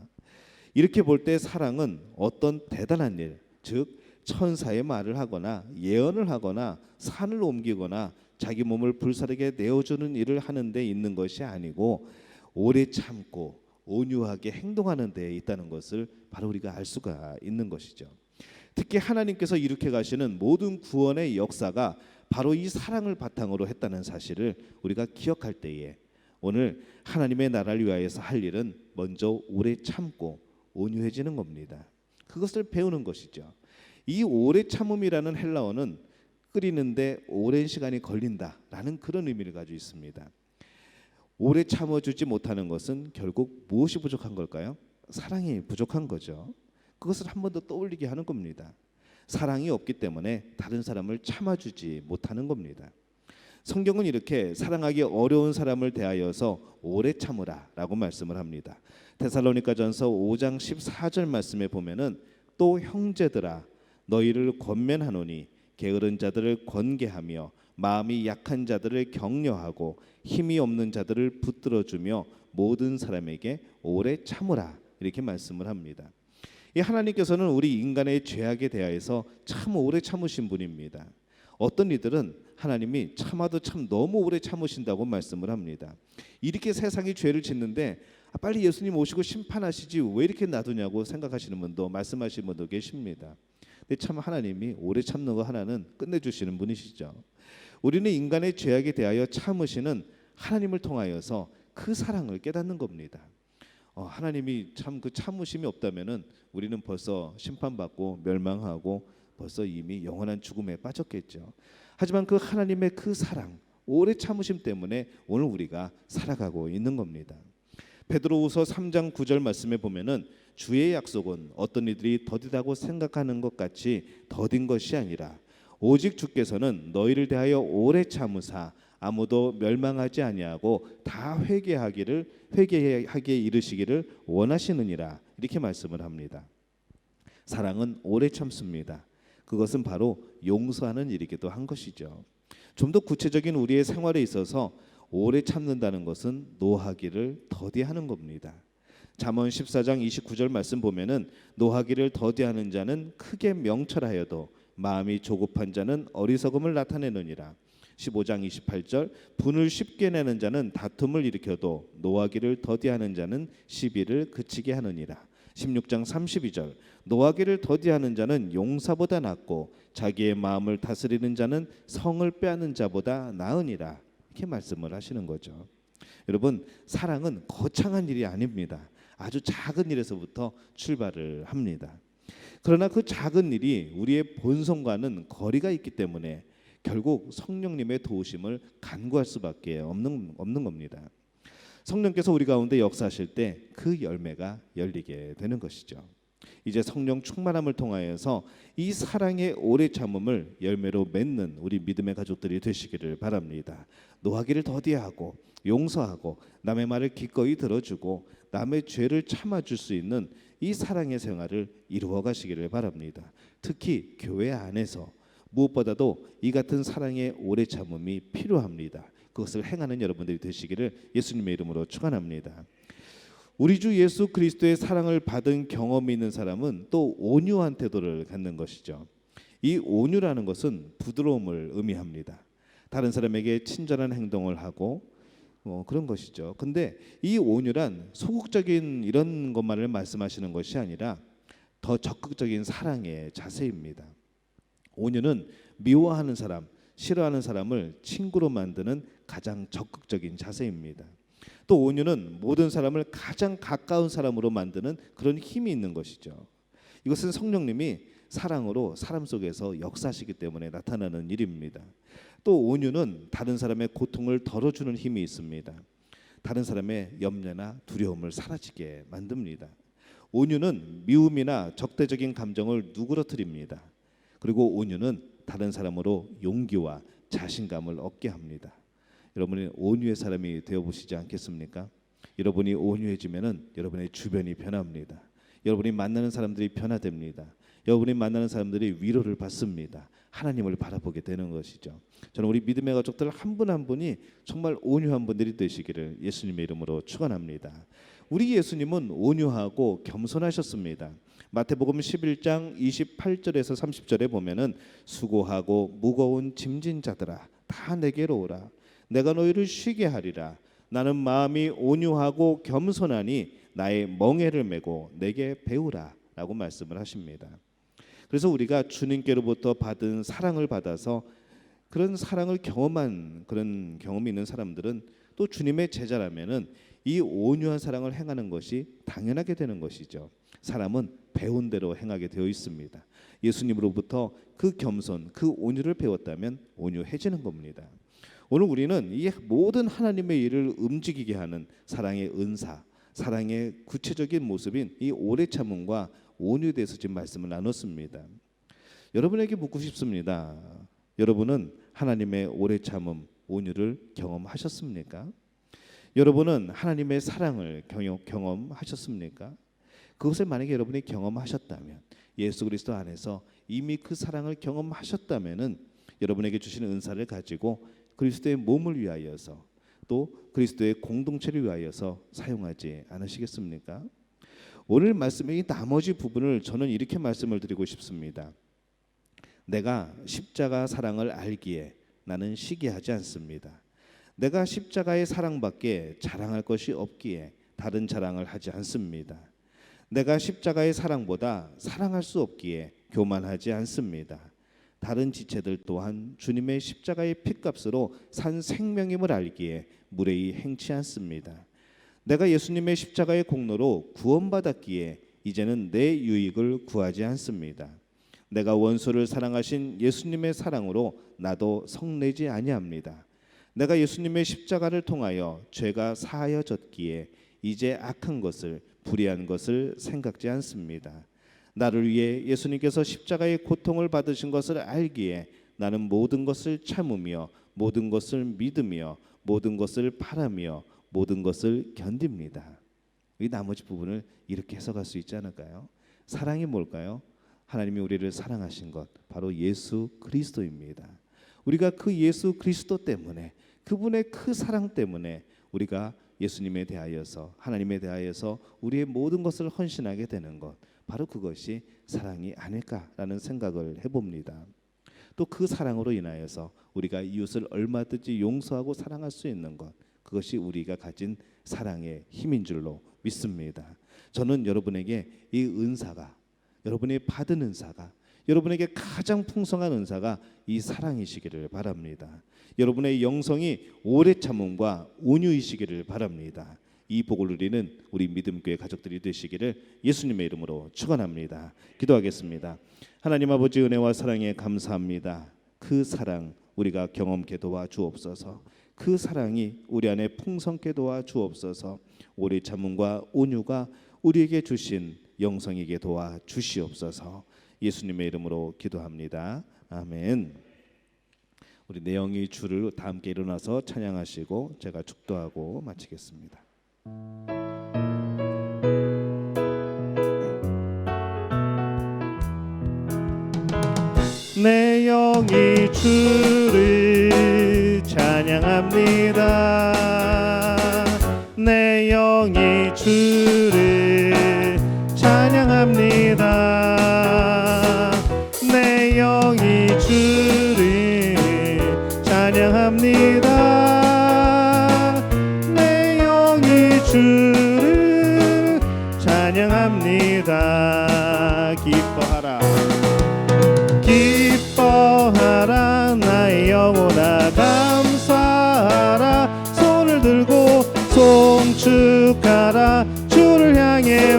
이렇게 볼 때 사랑은 어떤 대단한 일, 즉 천사의 말을 하거나 예언을 하거나 산을 옮기거나 자기 몸을 불사르게 내어주는 일을 하는 데 있는 것이 아니고 오래 참고 온유하게 행동하는 데에 있다는 것을 바로 우리가 알 수가 있는 것이죠. 특히 하나님께서 이렇게 가시는 모든 구원의 역사가 바로 이 사랑을 바탕으로 했다는 사실을 우리가 기억할 때에 오늘 하나님의 나라를 위하여서 할 일은 먼저 오래 참고 온유해지는 겁니다. 그것을 배우는 것이죠. 이 오래 참음이라는 헬라어는 끓이는데 오랜 시간이 걸린다라는 그런 의미를 가지고 있습니다. 오래 참아주지 못하는 것은 결국 무엇이 부족한 걸까요? 사랑이 부족한 거죠. 그것을 한 번 더 떠올리게 하는 겁니다. 사랑이 없기 때문에 다른 사람을 참아주지 못하는 겁니다. 성경은 이렇게 사랑하기 어려운 사람을 대하여서 오래 참으라라고 말씀을 합니다. 데살로니가전서 5장 14절 말씀에 보면은 또 형제들아 너희를 권면하노니 게으른 자들을 권계하며 마음이 약한 자들을 격려하고 힘이 없는 자들을 붙들어주며 모든 사람에게 오래 참으라 이렇게 말씀을 합니다. 이 하나님께서는 우리 인간의 죄악에 대하여서 참 오래 참으신 분입니다. 어떤 이들은 하나님이 참아도 참 너무 오래 참으신다고 말씀을 합니다. 이렇게 세상이 죄를 짓는데 빨리 예수님 오시고 심판하시지 왜 이렇게 놔두냐고 생각하시는 분도 말씀하시는 분도 계십니다. 근데 참 하나님이 오래 참는 거 하나는 끝내주시는 분이시죠. 우리는 인간의 죄악에 대하여 참으시는 하나님을 통하여서 그 사랑을 깨닫는 겁니다. 하나님이 참 그 참으심이 없다면은 우리는 벌써 심판받고 멸망하고 벌써 이미 영원한 죽음에 빠졌겠죠. 하지만 그 하나님의 그 사랑, 오래 참으심 때문에 오늘 우리가 살아가고 있는 겁니다. 베드로후서 3장 9절 말씀에 보면은 주의 약속은 어떤 이들이 더디다고 생각하는 것 같이 더딘 것이 아니라 오직 주께서는 너희를 대하여 오래 참으사 아무도 멸망하지 아니하고 다 회개하기에 이르시기를 원하시느니라, 이렇게 말씀을 합니다. 사랑은 오래 참습니다. 그것은 바로 용서하는 일이기도 한 것이죠. 좀 더 구체적인 우리의 생활에 있어서 오래 참는다는 것은 노하기를 더디하는 겁니다. 잠언 14장 29절 말씀 보면은 노하기를 더디하는 자는 크게 명철하여도 마음이 조급한 자는 어리석음을 나타내느니라. 15장 28절 분을 쉽게 내는 자는 다툼을 일으켜도 노하기를 더디하는 자는 시비를 그치게 하느니라. 16장 32절 노하기를 더디하는 자는 용사보다 낫고 자기의 마음을 다스리는 자는 성을 빼앗는 자보다 나으니라, 이렇게 말씀을 하시는 거죠. 여러분, 사랑은 거창한 일이 아닙니다. 아주 작은 일에서부터 출발을 합니다. 그러나 그 작은 일이 우리의 본성과는 거리가 있기 때문에 결국 성령님의 도우심을 간구할 수밖에 없는 겁니다. 성령께서 우리 가운데 역사하실 때 그 열매가 열리게 되는 것이죠. 이제 성령 충만함을 통하여서 이 사랑의 오래 참음을 열매로 맺는 우리 믿음의 가족들이 되시기를 바랍니다. 노하기를 더디하고 용서하고 남의 말을 기꺼이 들어주고 남의 죄를 참아줄 수 있는 이 사랑의 생활을 이루어 가시기를 바랍니다. 특히 교회 안에서 무엇보다도 이 같은 사랑의 오래 참음이 필요합니다. 그것을 행하는 여러분들이 되시기를 예수님의 이름으로 축원합니다. 우리 주 예수 그리스도의 사랑을 받은 경험이 있는 사람은 또 온유한 태도를 갖는 것이죠. 이 온유라는 것은 부드러움을 의미합니다. 다른 사람에게 친절한 행동을 하고 그런 것이죠. 근데 이 온유란 소극적인 이런 것만을 말씀하시는 것이 아니라 더 적극적인 사랑의 자세입니다. 온유는 미워하는 사람, 싫어하는 사람을 친구로 만드는 가장 적극적인 자세입니다. 또 온유는 모든 사람을 가장 가까운 사람으로 만드는 그런 힘이 있는 것이죠. 이것은 성령님이 사랑으로 사람 속에서 역사하시기 때문에 나타나는 일입니다. 또 온유는 다른 사람의 고통을 덜어주는 힘이 있습니다. 다른 사람의 염려나 두려움을 사라지게 만듭니다. 온유는 미움이나 적대적인 감정을 누그러뜨립니다. 그리고 온유는 다른 사람으로 용기와 자신감을 얻게 합니다. 여러분이 온유의 사람이 되어보시지 않겠습니까? 여러분이 온유해지면은 여러분의 주변이 변합니다. 여러분이 만나는 사람들이 변화됩니다. 여러분이 만나는 사람들이 위로를 받습니다. 하나님을 바라보게 되는 것이죠. 저는 우리 믿음의 가족들 한 분 한 분이 정말 온유한 분들이 되시기를 예수님의 이름으로 축원합니다. 우리 예수님은 온유하고 겸손하셨습니다. 마태복음 11장 28절에서 30절에 보면은 수고하고 무거운 짐진 자들아 다 내게로 오라. 내가 너희를 쉬게 하리라. 나는 마음이 온유하고 겸손하니 나의 멍에를 메고 내게 배우라 라고 말씀을 하십니다. 그래서 우리가 주님께로부터 받은 사랑을 받아서 그런 사랑을 경험한 그런 경험이 있는 사람들은 또 주님의 제자라면은 이 온유한 사랑을 행하는 것이 당연하게 되는 것이죠. 사람은 배운 대로 행하게 되어 있습니다. 예수님으로부터 그 겸손, 그 온유를 배웠다면 온유해지는 겁니다. 오늘 우리는 이 모든 하나님의 일을 움직이게 하는 사랑의 은사, 사랑의 구체적인 모습인 이 오래 참음과 온유에 대해서 지금 말씀을 나눴습니다. 여러분에게 묻고 싶습니다. 여러분은 하나님의 오래 참음, 온유를 경험하셨습니까? 여러분은 하나님의 사랑을 경험하셨습니까? 그것을 만약에 여러분이 경험하셨다면, 예수 그리스도 안에서 이미 그 사랑을 경험하셨다면은 여러분에게 주시는 은사를 가지고 그리스도의 몸을 위하여서 또 그리스도의 공동체를 위하여서 사용하지 않으시겠습니까? 오늘 말씀의 이 나머지 부분을 저는 이렇게 말씀을 드리고 싶습니다. 내가 십자가 사랑을 알기에 나는 시기하지 않습니다. 내가 십자가의 사랑밖에 자랑할 것이 없기에 다른 자랑을 하지 않습니다. 내가 십자가의 사랑보다 사랑할 수 없기에 교만하지 않습니다. 다른 지체들 또한 주님의 십자가의 핏값으로 산 생명임을 알기에 무례히 행치 않습니다. 내가 예수님의 십자가의 공로로 구원받았기에 이제는 내 유익을 구하지 않습니다. 내가 원수를 사랑하신 예수님의 사랑으로 나도 성내지 아니합니다. 내가 예수님의 십자가를 통하여 죄가 사하여졌기에 이제 악한 것을 불의한 것을 생각지 않습니다. 나를 위해 예수님께서 십자가의 고통을 받으신 것을 알기에 나는 모든 것을 참으며 모든 것을 믿으며 모든 것을 바라며 모든 것을 견딥니다. 이 나머지 부분을 이렇게 해석할 수 있지 않을까요? 사랑이 뭘까요? 하나님이 우리를 사랑하신 것 바로 예수 그리스도입니다. 우리가 그 예수 그리스도 때문에 그분의 그 사랑 때문에 우리가 예수님에 대하여서 하나님에 대하여서 우리의 모든 것을 헌신하게 되는 것 바로 그것이 사랑이 아닐까라는 생각을 해봅니다. 또 그 사랑으로 인하여서 우리가 이웃을 얼마든지 용서하고 사랑할 수 있는 것 그것이 우리가 가진 사랑의 힘인 줄로 믿습니다. 저는 여러분에게 이 은사가 여러분이 받은 은사가 여러분에게 가장 풍성한 은사가 이 사랑이시기를 바랍니다. 여러분의 영성이 오래 참음과 온유이시기를 바랍니다. 이 복을 누리는 우리 믿음교회 가족들이 되시기를 예수님의 이름으로 축원합니다. 기도하겠습니다. 하나님 아버지 은혜와 사랑에 감사합니다. 그 사랑 우리가 경험케 도와주옵소서. 그 사랑이 우리 안에 풍성케 도와주옵소서. 오래 참음과 온유가 우리에게 주신 영성에게 도와주시옵소서. 예수님의 이름으로 기도합니다. 아멘. 우리 내영이 주를 다 함께 일어나서 찬양하시고 제가 축도하고 마치겠습니다. 내 영이 주를 찬양합니다. 내 영이 주를 찬양합니다. 내 영이 주를 찬양합니다. 내 영이 주를 찬양합니다. 기뻐하라 기뻐하라 나의 영혼아 감사하라 손을 들고 송축하라 주를 향해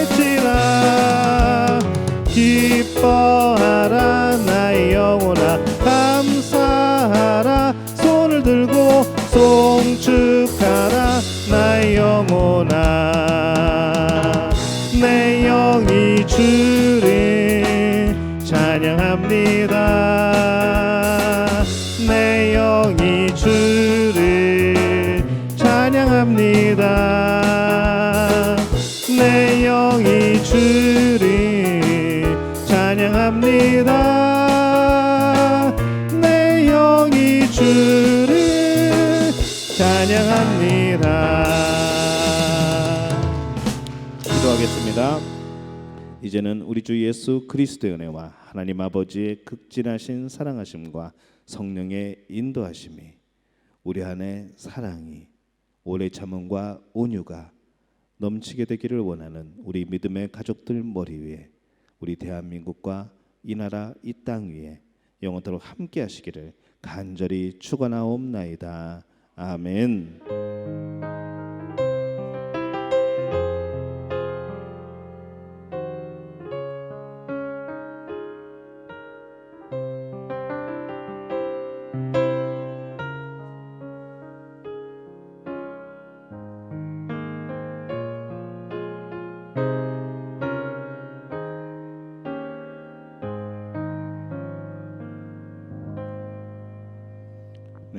외치라 기뻐하라 나의 영혼아 감사하라 손을 들고 송축하라 나의 영혼아 내 영이 주를 찬양합니다. 내 영이 주를 찬양합니다. 내 영이 주를 찬양합니다. 내 영이 주를 찬양합니다. 기도하겠습니다. 이제는 우리 주 예수 그리스도의 은혜와 하나님 아버지의 극진하신 사랑하심과 성령의 인도하심이 우리 안에 사랑이 오래 참음과 온유가 넘치게 되기를 원하는 우리 믿음의 가족들 머리 위에 우리 대한민국과 이 나라 이 땅 위에 영원토록 함께 하시기를 간절히 축원하옵나이다. 아멘.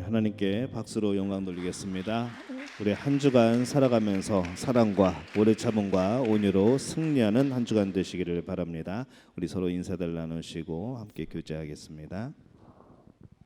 하나님께 박수로 영광 돌리겠습니다. 우리 한 주간 살아가면서 사랑과 오래 참음과 온유로 승리하는 한 주간 되시기를 바랍니다. 우리 서로 인사들 나누시고 함께 교제하겠습니다.